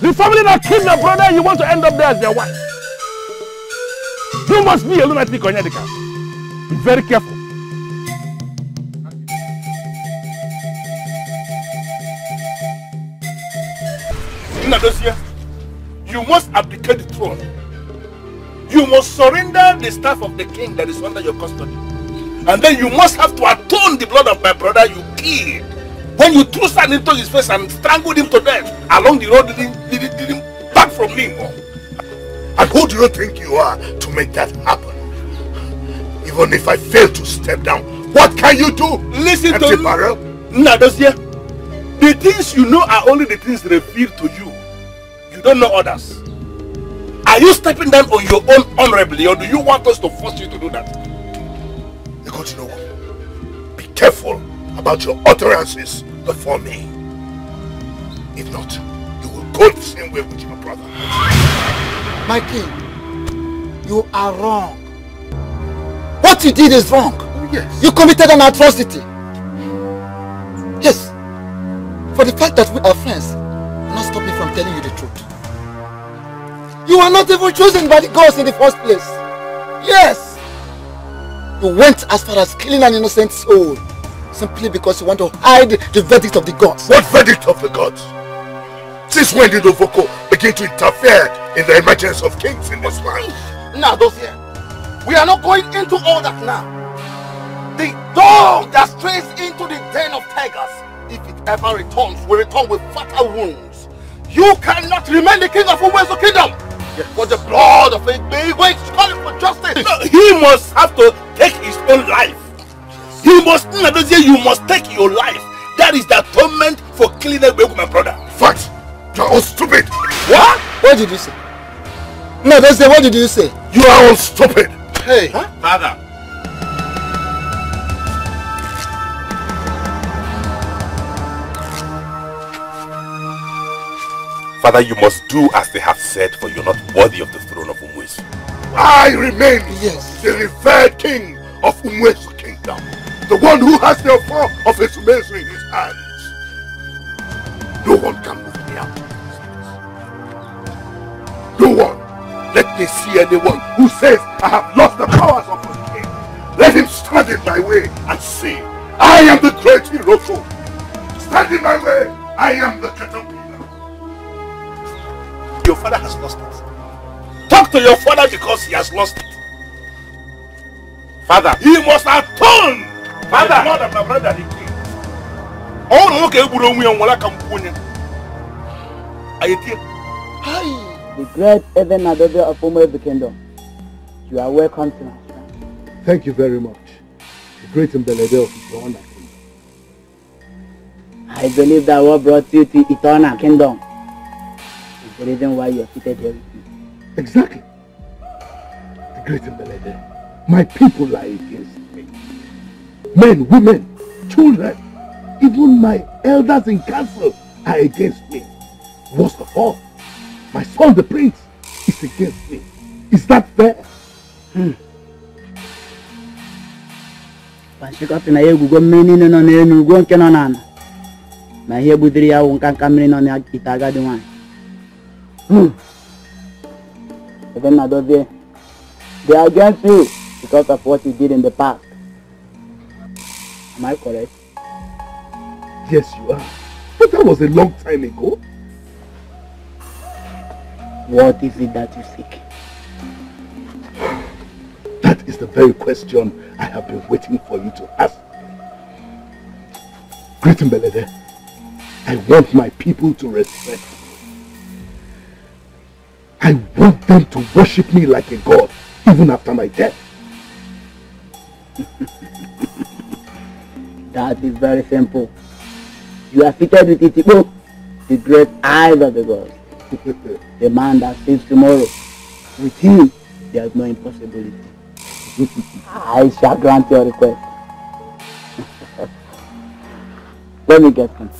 The family that killed my brother, you want to end up there as their wife. You must be a lunatic or anything. Be very careful. Nadosia, you must abdicate the throne. You must surrender the staff of the king that is under your custody. And then you must have to atone the blood of my brother you killed. When you threw sand into his face and strangled him to death along the road, didn't back from him. And who do you think you are to make that happen? Even if I fail to step down, what can you do? Listen to me. Nadosia, the things you know are only the things revealed to you. You don't know others. Are you stepping down on your own honorably, or do you want us to force you to do that? Be careful about your utterances before me. If not, you will go the same way with your brother. My king, you are wrong. What you did is wrong. Oh, yes. You committed an atrocity. Yes. For the fact that we are friends, will not stop me from telling you the truth. You were not even chosen by the gods in the first place. Yes. You went as far as killing an innocent soul simply because you want to hide the verdict of the gods. What verdict of the gods? Since when did Ovoko begin to interfere in the emergence of kings in this land? Now, those here, we are not going into all that now. The dog that strays into the den of tigers, if it ever returns, will return with fatal wounds. You cannot remain the king of Uwezo kingdom. For the blood of Igwe is calling for justice. No, he must have to take his own life. He must, you must take your life. That is the atonement for killing Igwe with my brother. Fact, you are all stupid. What? What did you say? No, what did you say? You are all stupid. Hey, Father. Father, you must do as they have said, for you are not worthy of the throne of Umwesu. I remain the revered king of Umwesu kingdom. The one who has the authority of Ezumezu in his hands. No one can move me out. No one. Let me see anyone who says I have lost the powers of the king. Let him stand in my way and see. I am the great Hiroko. Stand in my way. I am the caterpillar. Your father has lost it. Talk to your father because he has lost it. Father, he must atone. Father, the of my brother the king. Oh no, okay, the great Eden Adobe of Umezu Kingdom. You are welcome to us. Thank you very much. The great Mbelede of Eternal Kingdom. I believe that what brought you to Eternal Kingdom is the reason why you are seated here with me. Exactly. The great Mbelede. My people lie against me. Men, women, children, even my elders in council are against me. Worst of all, my son the prince is against me. Is that fair? Pashikoti na yegu go meni no na enu go nke no na na. Ma here budiri ya won kan kamiri no na itaga di wan. Even na do they are against you because of what you did in the past. Am I correct? Yes, you are. But that was a long time ago. What is it that you seek? That is the very question I have been waiting for you to ask. Great Mbelede, I want my people to respect me. I want them to worship me like a god, even after my death. That is very simple. You are fitted with Itibo, the great eyes of the gods. The man that saves tomorrow. With him, there is no impossibility. I shall grant your request. Let me get control.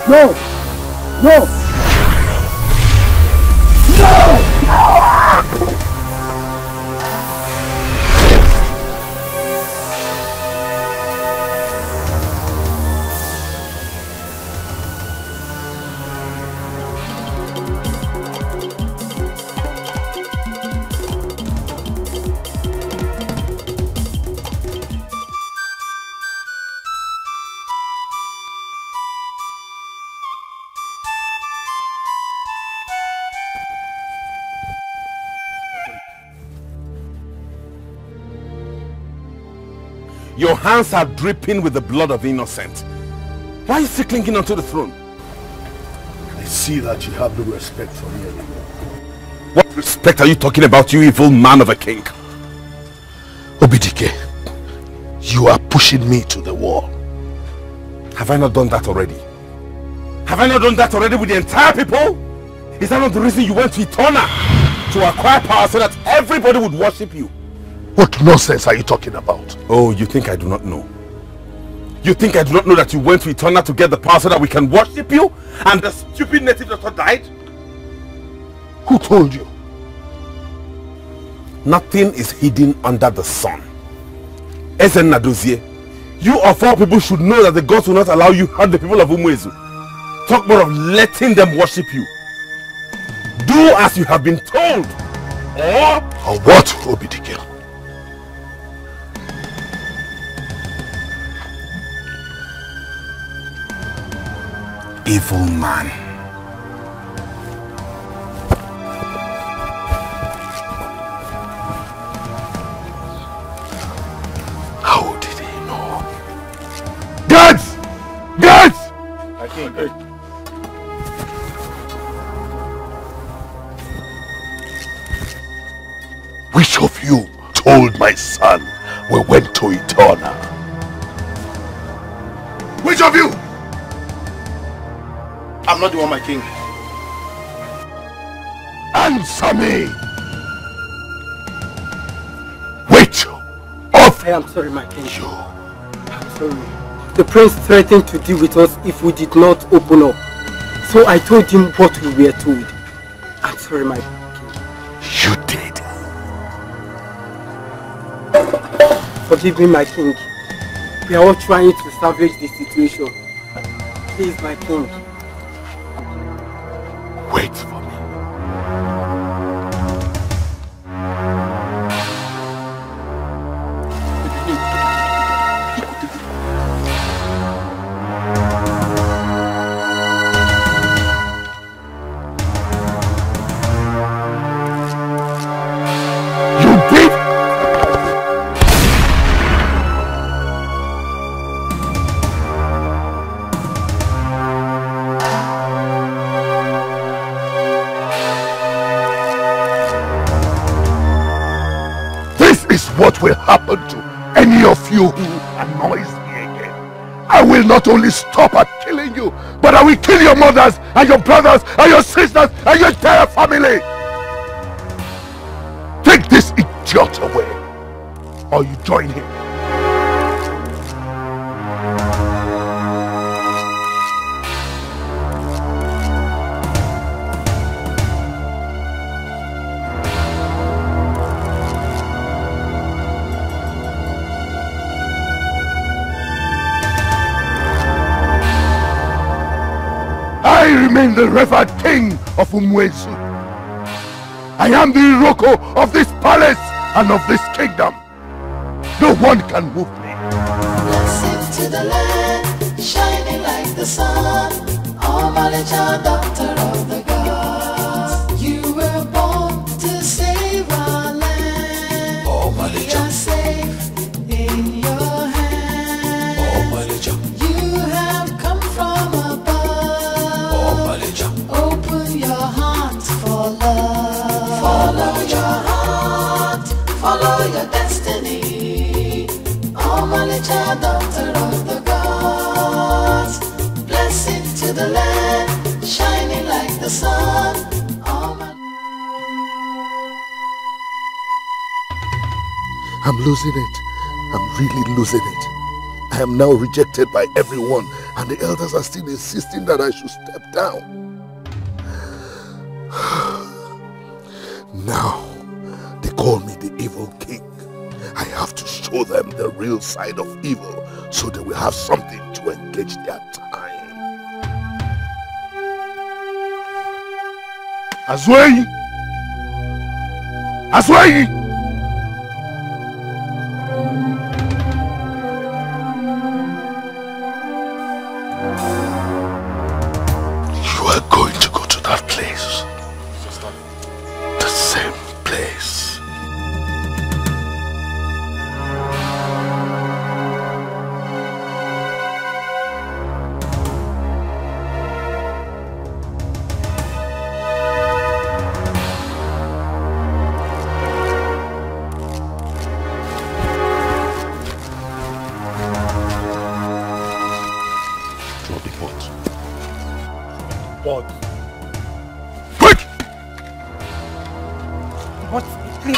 No! No! No! Your hands are dripping with the blood of the innocent. Why are you still clinging onto the throne? I see that you have no respect for me anymore. What respect are you talking about, you evil man of a king? Dikeh, you are pushing me to the wall. Have I not done that already? Have I not done that already with the entire people? Is that not the reason you went to Etona? To acquire power so that everybody would worship you? What nonsense are you talking about? Oh, you think I do not know? You think I do not know that you went to Etona to get the power so that we can worship you? And the stupid native doctor died? Who told you? Nothing is hidden under the sun. Ezen Nadozie, you of all people should know that the gods will not allow you to hurt the people of Umuezu. Talk more of letting them worship you. Do as you have been told. Or what, Dikeh? Evil man. How did he know? Guards! Guards! Okay. Which of you told my son we went to Etona? Which of you? I'm not the one, my king. Answer me! Which of I am sorry, my king. I'm sorry. The prince threatened to deal with us if we did not open up. So I told him what we were told. I'm sorry, my king. You did? Forgive me, my king. We are all trying to salvage the situation. Please, my king. Wait for me. What will happen to any of you who annoys me again? I will not only stop at killing you, but I will kill your mothers and your brothers and your sisters and your entire family. Take this idiot away, or you join him. I remain the revered king of Umuezu. I am the Iroko of this palace and of this kingdom. No one can move me. Blessings to the land, shining like the sun. Omalicha, daughter of the gods. You were born to save our land. Omalicha, daughter of the gods. Blessing to the land, shining like the sun. I'm losing it. I'm really losing it. I am now rejected by everyone, and the elders are still insisting that I should step down. Now, they call me the evil king. I have to show them the real side of evil, so they will have something to engage their time. Azwei! Azwei! You are going to go to that place. The same place.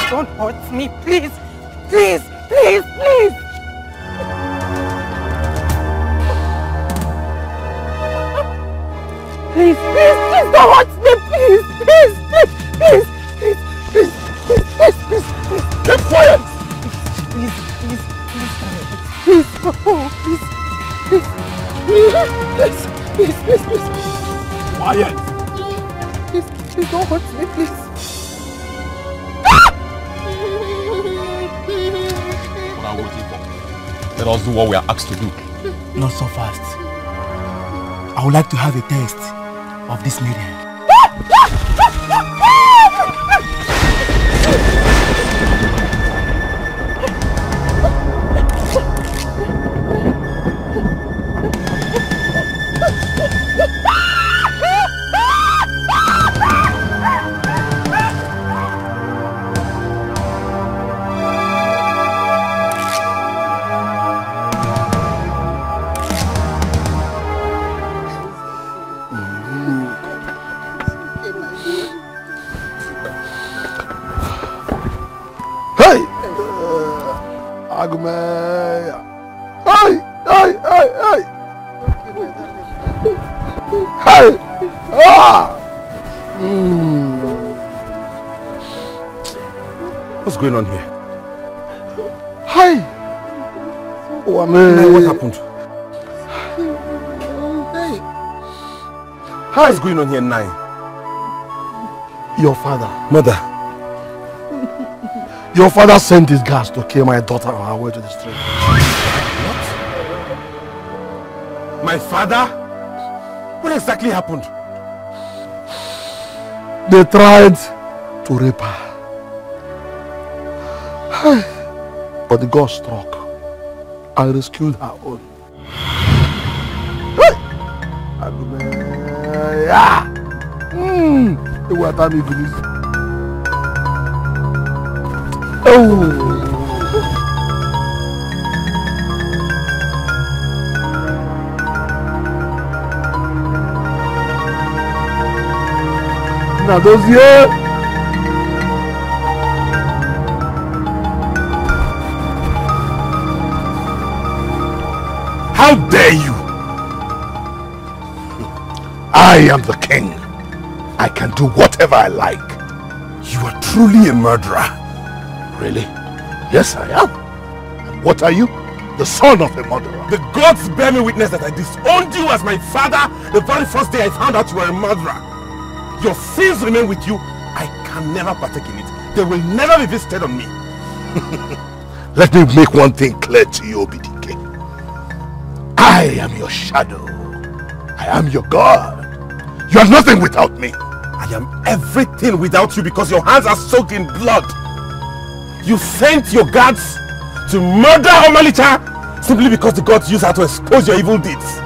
Don't hurt me, please. Please, please, please. Please, please, please don't hurt me, please, please, please, please, please, please, please, please, please. Keep quiet. Please, please, please, please, oh, please, please, please, please, please, please. Quiet. Please, please don't hurt me, please. Let us do what we are asked to do. Not so fast. I would like to have a taste of this maiden. What's going on here? Hi. Oh, what happened? What's going on here, Nai? Your father. Mother. Your father sent his guards to kill my daughter on her way to the street. What? My father? What exactly happened? They tried to rape her. But the god struck and rescued her own. Now those here. How dare you? I am the king. I can do whatever I like. You are truly a murderer. Really? Yes, I am. And what are you? The son of a murderer. The gods bear me witness that I disowned you as my father the very first day I found out you were a murderer. Your sins remain with you. I can never partake in it. They will never be visited on me. Let me make one thing clear to you, Dikeh. I am your shadow. I am your God. You are nothing without me. I am everything without you because your hands are soaked in blood. You sent your guards to murder Omalicha simply because the gods used her to expose your evil deeds.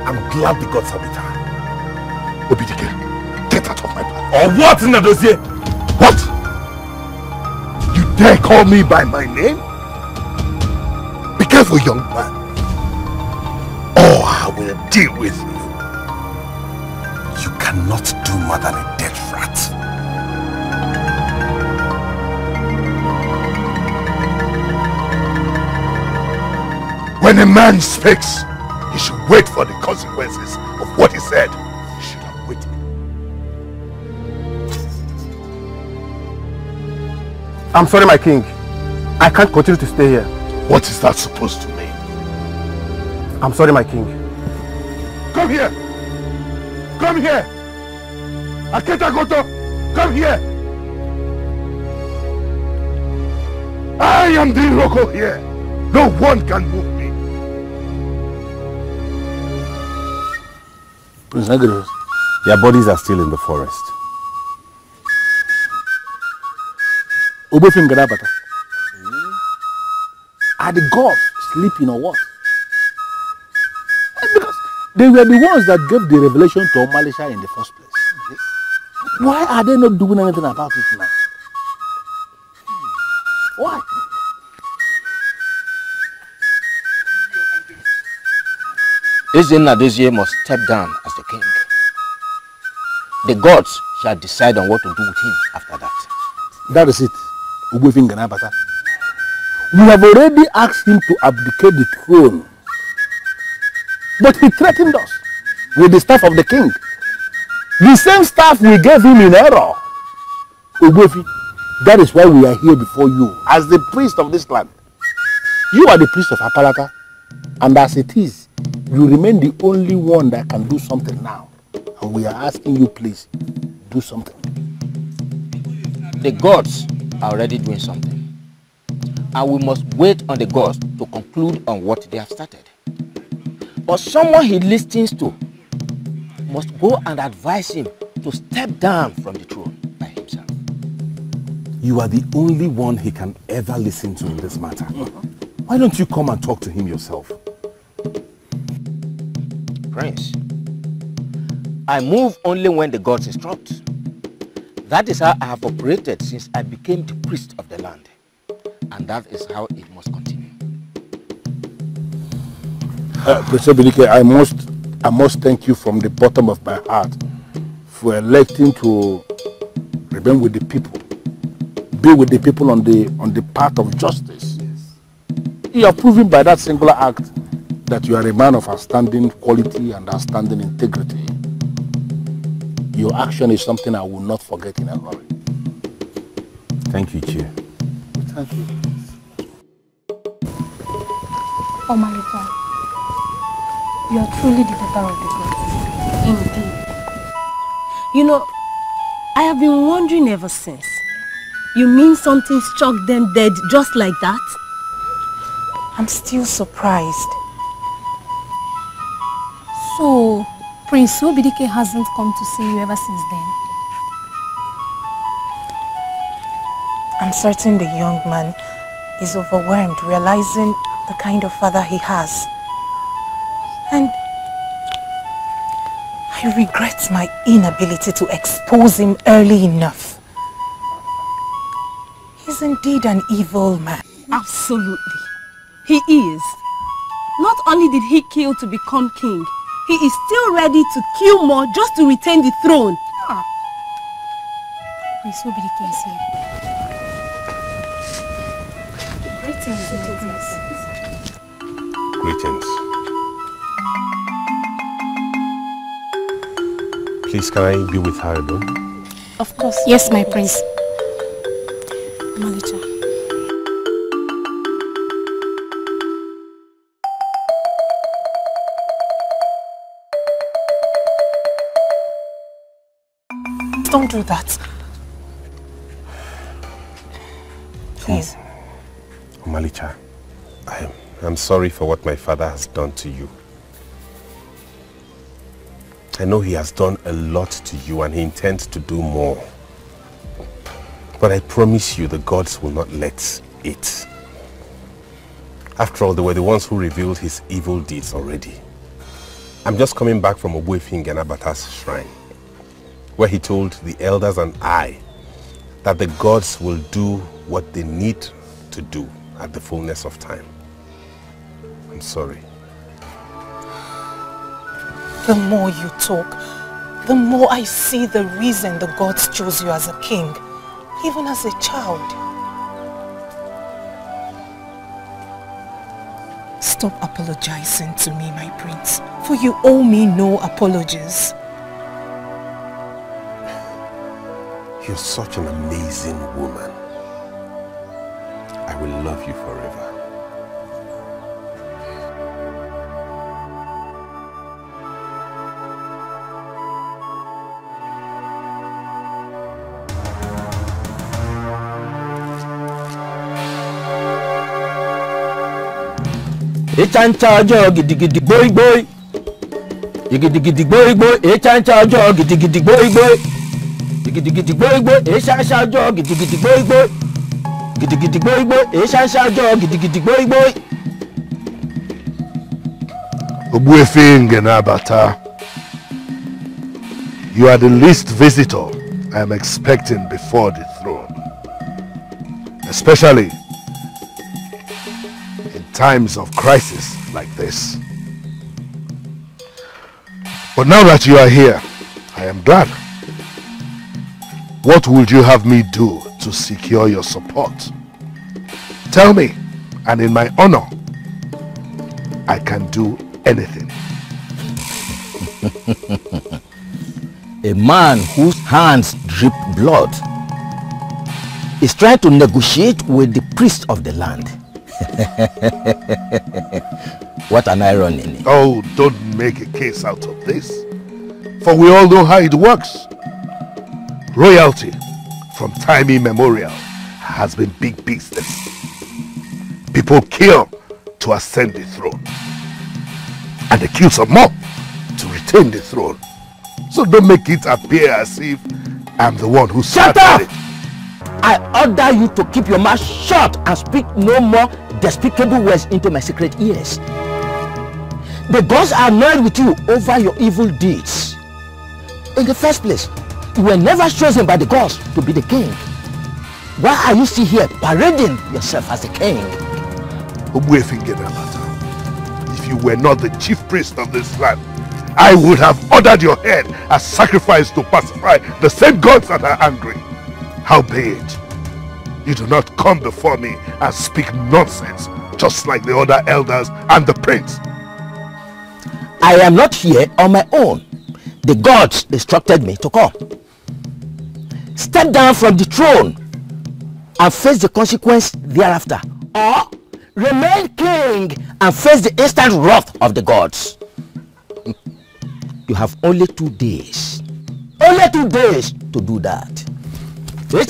I'm glad the gods are with her. Dikeh, get out of my path. Or what, Nadozie? What? You dare call me by my name? devil, young man. Or I will deal with you. You cannot do more than a dead rat. When a man speaks, he should wait for the consequences of what he said. He should have waited. I'm sorry, my king. I can't continue to stay here. What is that supposed to mean? I'm sorry, my king. Come here! Come here! Aketa Goto, come here! I am the Iroko here. No one can move me. Prince Agros, their bodies are still in the forest. Are the gods sleeping or what? Because they were the ones that gave the revelation to Omalisha in the first place. Yes. Why are they not doing anything about it now? Why? Ezinna must step down as the king. The gods shall decide on what to do with him after that. That is it. We have already asked him to abdicate the throne. But he threatened us with the staff of the king. The same staff we gave him in error. Ogwefi, that is why we are here before you as the priest of this land. You are the priest of Apalata, and as it is, you remain the only one that can do something now. And we are asking you, please, do something. The gods are already doing something. And we must wait on the gods to conclude on what they have started. But someone he listens to must go and advise him to step down from the throne by himself. You are the only one he can ever listen to in this matter. Why don't you come and talk to him yourself? Prince, I move only when the gods instruct. That is how I have operated since I became the priest of the land. And that is how it must continue. Prince Dikeh, I must thank you from the bottom of my heart for electing to remain with the people, be with the people on the path of justice. Yes. You are proving by that singular act that you are a man of outstanding quality and outstanding integrity. Your action is something I will not forget in a hurry. Thank you, Chief. Thank you. Oh, Malika, you are truly the daughter of the gods. Indeed. You know, I have been wondering ever since. You mean something struck them dead just like that? I'm still surprised. So, Prince Dikeh hasn't come to see you ever since then? I'm certain the young man is overwhelmed realizing the kind of father he has. And I regret my inability to expose him early enough. He's indeed an evil man. Absolutely. He is. Not only did he kill to become king, he is still ready to kill more just to retain the throne. Prince Dikeh is here. Greetings, Greetings. Please, can I be with her alone? Of course. Yes, my prince. Malicha. Don't do that. Please. Malicha, I'm sorry for what my father has done to you. I know he has done a lot to you and he intends to do more. But I promise you the gods will not let it. After all, they were the ones who revealed his evil deeds already. I'm just coming back from Ogwefi Nganabata's shrine, where he told the elders and I that the gods will do what they need to do at the fullness of time. I'm sorry. The more you talk, the more I see the reason the gods chose you as a king, even as a child. Stop apologizing to me, my prince, for you owe me no apologies. You're such an amazing woman. I will love you forever. Echancha jo gidigidi boy boy. Gidigidi boy boy. Echancha jo gidigidi boy boy. Gidigidi boy boy. Echancha jo gidigidi boy boy. Gidigidi boy boy. Echancha jo gidigidi boy boy. Obuefe Ngenabata, you are the least visitor I am expecting before the throne. Especially times of crisis like this. But now that you are here, I am glad. What would you have me do to secure your support? Tell me, and in my honor, I can do anything. A man whose hands drip blood is trying to negotiate with the priest of the land. What an irony. Oh, don't make a case out of this. For we all know how it works. Royalty, from time immemorial, has been big business. People kill to ascend the throne. And they kill some more to retain the throne. So don't make it appear as if I'm the one who started it. I order you to keep your mouth shut and speak no more despicable words into my secret ears. The gods are annoyed with you over your evil deeds. In the first place, you were never chosen by the gods to be the king. Why are you still here parading yourself as the king? If you were not the chief priest of this land, I would have ordered your head as sacrifice to pacify the same gods that are angry. Howbeit, you do not come before me and speak nonsense, just like the other elders and the prince. I am not here on my own. The gods instructed me to come. Step down from the throne and face the consequence thereafter, or remain king and face the instant wrath of the gods. You have only 2 days. Only 2 days to do that. Look at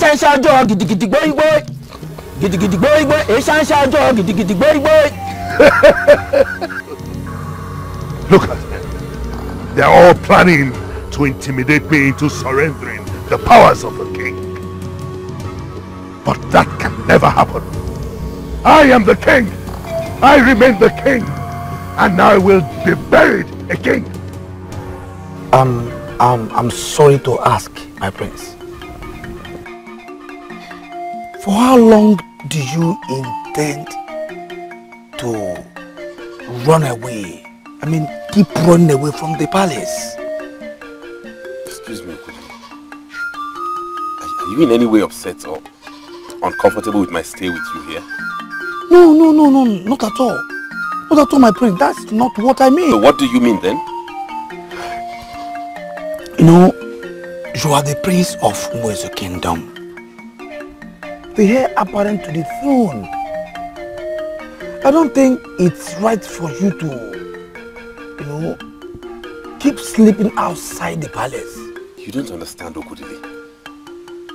them. They are all planning to intimidate me into surrendering the powers of the king. But that can never happen. I am the king. I remain the king. And I will be buried a king. I'm sorry to ask, my prince. For how long do you intend to run away? I mean, keep running away from the palace. Excuse me, are you in any way upset or uncomfortable with my stay with you here? No, not at all. Not at all, my prince. That's not what I mean. So what do you mean then? You know, you are the prince of Umuezu kingdom. The heir apparent to the throne. I don't think it's right for you to, keep sleeping outside the palace. You don't understand, Okudili.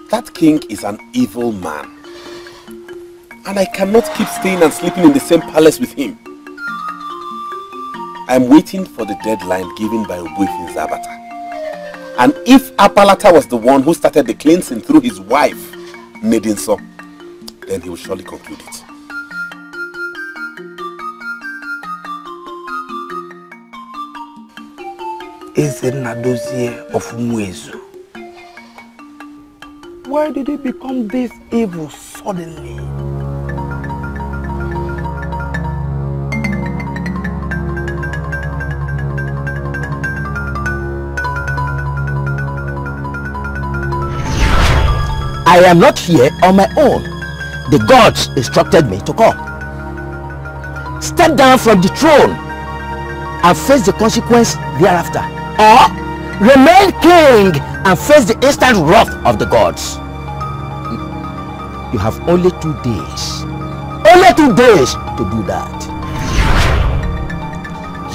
That king is an evil man. And I cannot keep staying and sleeping in the same palace with him. I'm waiting for the deadline given by Obuefi Zabata. And if Apalata was the one who started the cleansing through his wife, Nedinso, then he will surely conclude it. Is it Nadozie of Umuezu? Why did he become this evil suddenly? I am not here on my own. The gods instructed me to come. Step down from the throne and face the consequence thereafter. Or remain king and face the instant wrath of the gods. You have only 2 days. Only 2 days to do that.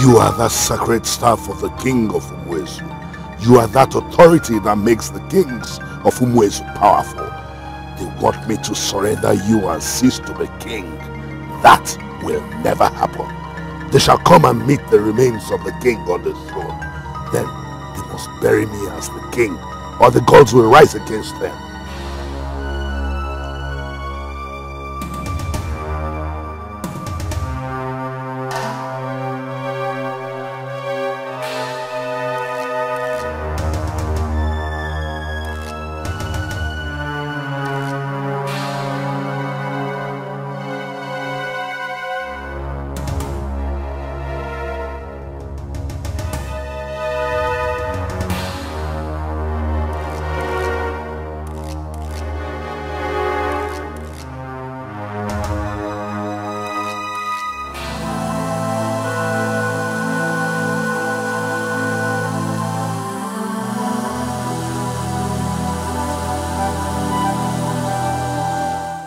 You are that sacred staff of the king of Umuezu. You are that authority that makes the kings of Umuezu powerful. They want me to surrender you and cease to be king. That will never happen. They shall come and meet the remains of the king on the throne. Then they must bury me as the king, or the gods will rise against them.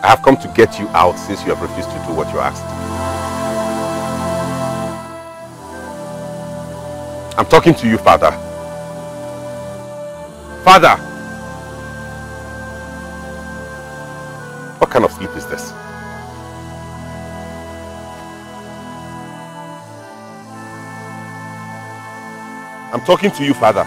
I have come to get you out since you have refused to do what you asked. I'm talking to you, Father. Father! What kind of sleep is this? I'm talking to you, Father.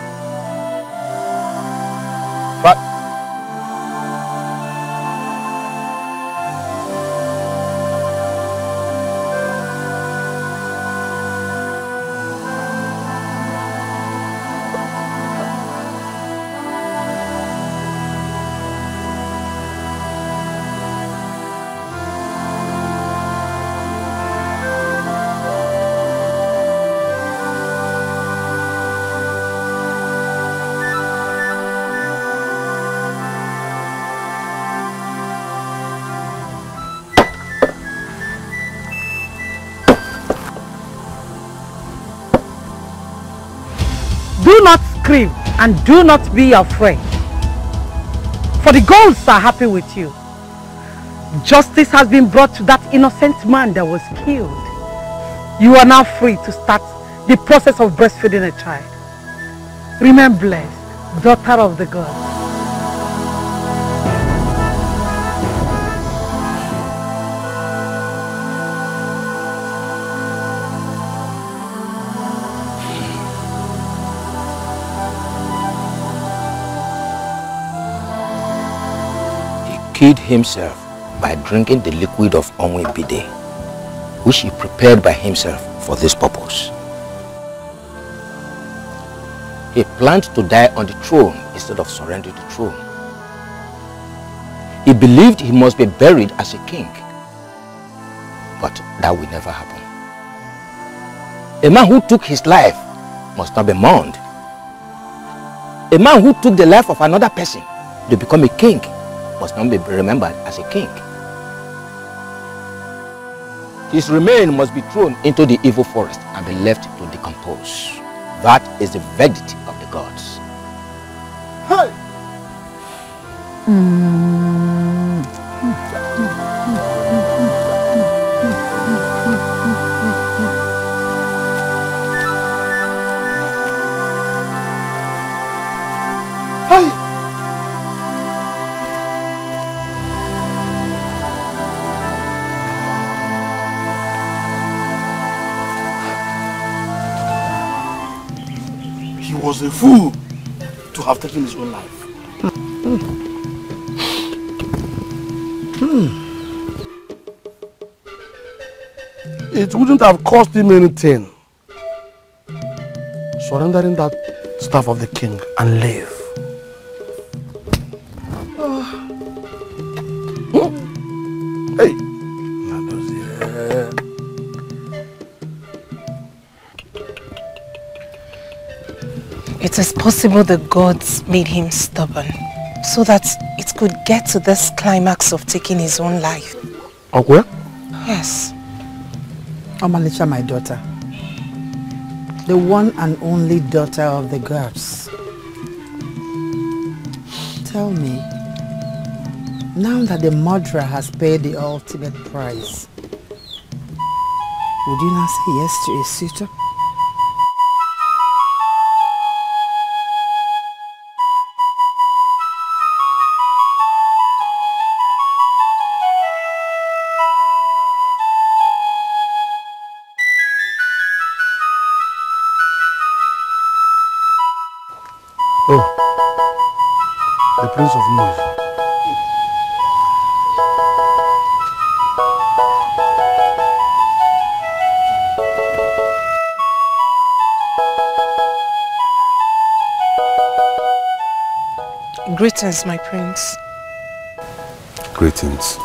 Do not scream and do not be afraid. For the gods are happy with you. Justice has been brought to that innocent man that was killed. You are now free to start the process of breastfeeding a child. Remain blessed, daughter of the gods. Killed himself by drinking the liquid of Onwe, which he prepared by himself for this purpose. He planned to die on the throne instead of surrendering the throne. He believed he must be buried as a king, but that will never happen. A man who took his life must not be mourned. A man who took the life of another person to become a king must not be remembered as a king. His remains must be thrown into the evil forest and be left to decompose. That is the verdict of the gods. Hey! Was a fool to have taken his own life. It wouldn't have cost him anything. Surrendering that staff of the king and live. Hey. It is possible the gods made him stubborn, so that it could get to this climax of taking his own life. Okay? Yes. Omalicha, my daughter. The one and only daughter of the gods. Tell me, now that the murderer has paid the ultimate price, would you not say yes to a suitor? Oh, the Prince of Movies. Greetings, my prince. Greetings.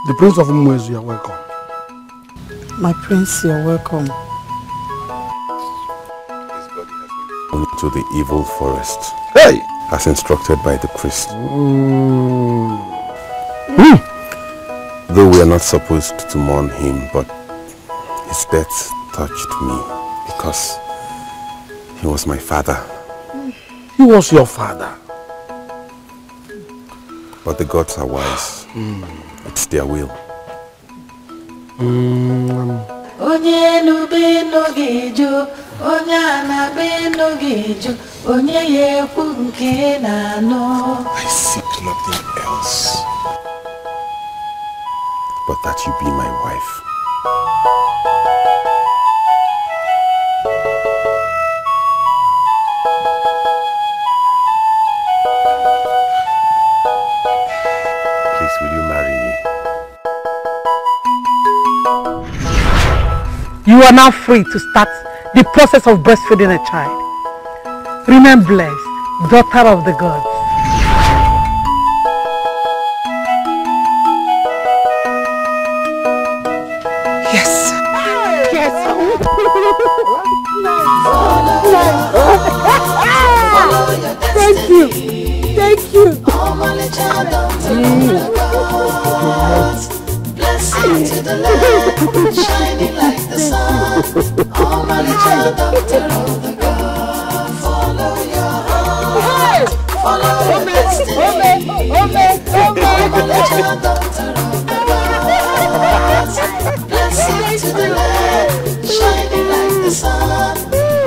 The Prince of Movies, you are welcome. My prince, you're welcome. To the evil forest. Hey! As instructed by the priest. Though we are not supposed to mourn him, but his death touched me because he was my father. He was your father. But the gods are wise. It's their will. Onye nube nogejo, onye anabe nogejo, onye yeku nke na no. I seek nothing else but that you be my wife. Please, will you marry me? You are now free to start the process of breastfeeding a child. Remain blessed, daughter of the gods. Yes. Yes. Thank you. Thank you. Blessing to the land, shining like the sun. Almighty child, daughter of the God, follow your heart, follow your destiny. Almighty child, daughter of the God, blessing to the land, shining like the sun.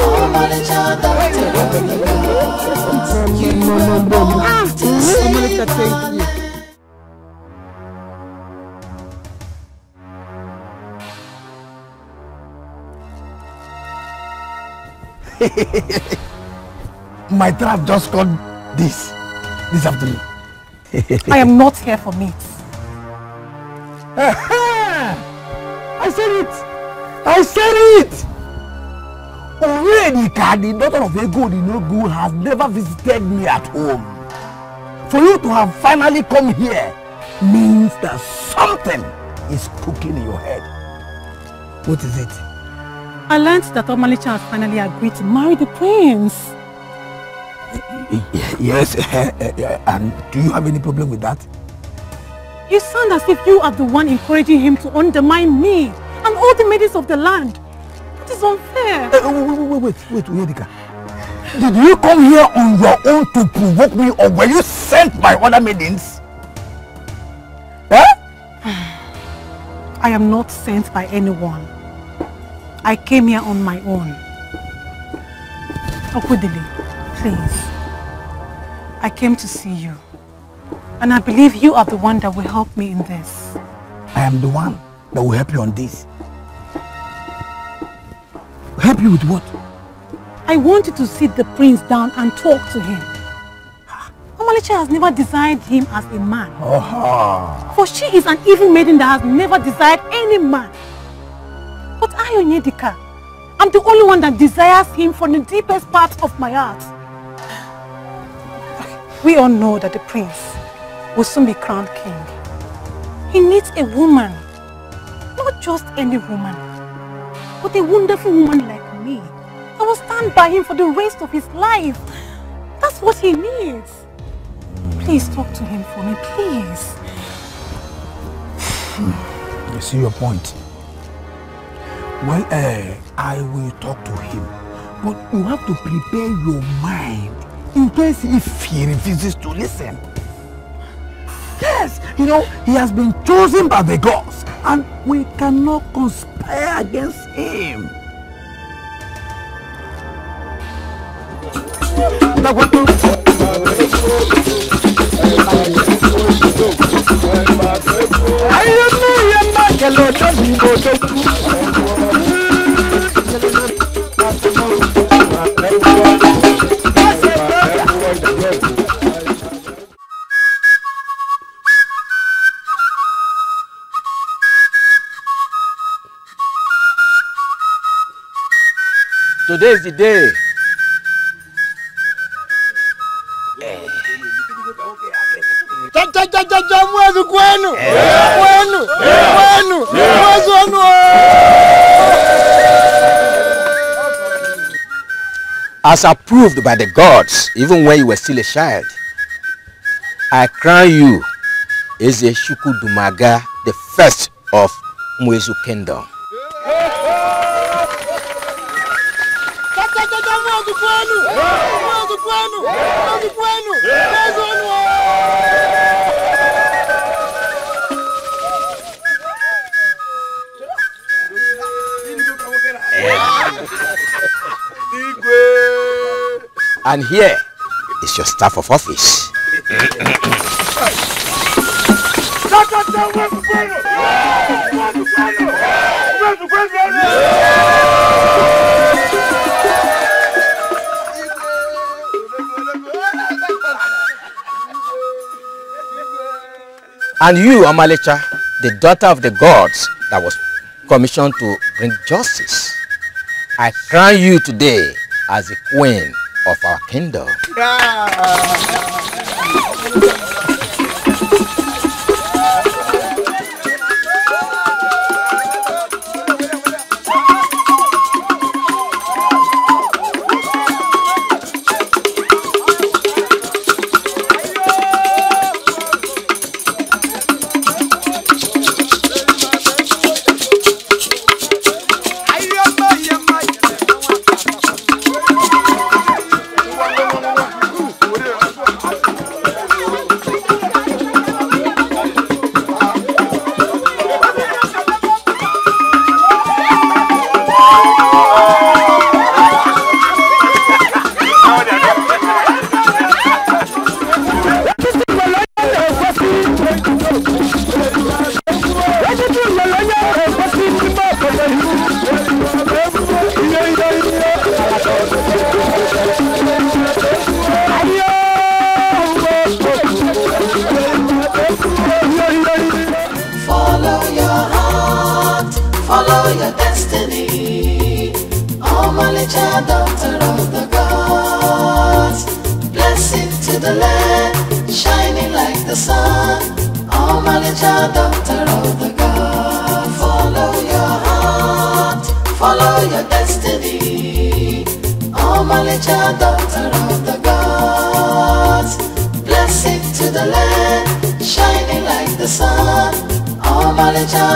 Almighty child, daughter of the God, you were born to save my life. My trap just caught this afternoon. I am not here for meat. I said it! I said it! Already, the daughter of Ego the no good has never visited me at home. For you to have finally come here means that something is cooking in your head. What is it? I learned that Omalicha has finally agreed to marry the prince. Yes, and do you have any problem with that? You sound as if you are the one encouraging him to undermine me and all the maidens of the land. That is unfair. Wait, Uyedika. Did you come here on your own to provoke me, or were you sent by other maidens? I am not sent by anyone. I came here on my own. Okudili, please. I came to see you. And I believe you are the one that will help me in this. I am the one that will help you on this. Help you with what? I want you to sit the prince down and talk to him. Omalicha has never desired him as a man. For she is an evil maiden that has never desired any man. But I, Onyedika, I'm the only one that desires him from the deepest part of my heart. We all know that the prince will soon be crowned king. He needs a woman. Not just any woman, but a wonderful woman like me. I will stand by him for the rest of his life. That's what he needs. Please talk to him for me, please. You see your point. Well, I will talk to him. But you have to prepare your mind in case if he refuses to listen. Yes, you know, he has been chosen by the gods and we cannot conspire against him. Today is the day. As approved by the gods, even when you were still a child, I crown you as a Shukudumaga, the first of Mwezu Kingdom. And here is your staff of office. And you, Amalecha, the daughter of the gods that was commissioned to bring justice, I crown you today as the queen of our kingdom.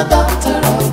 Daughter of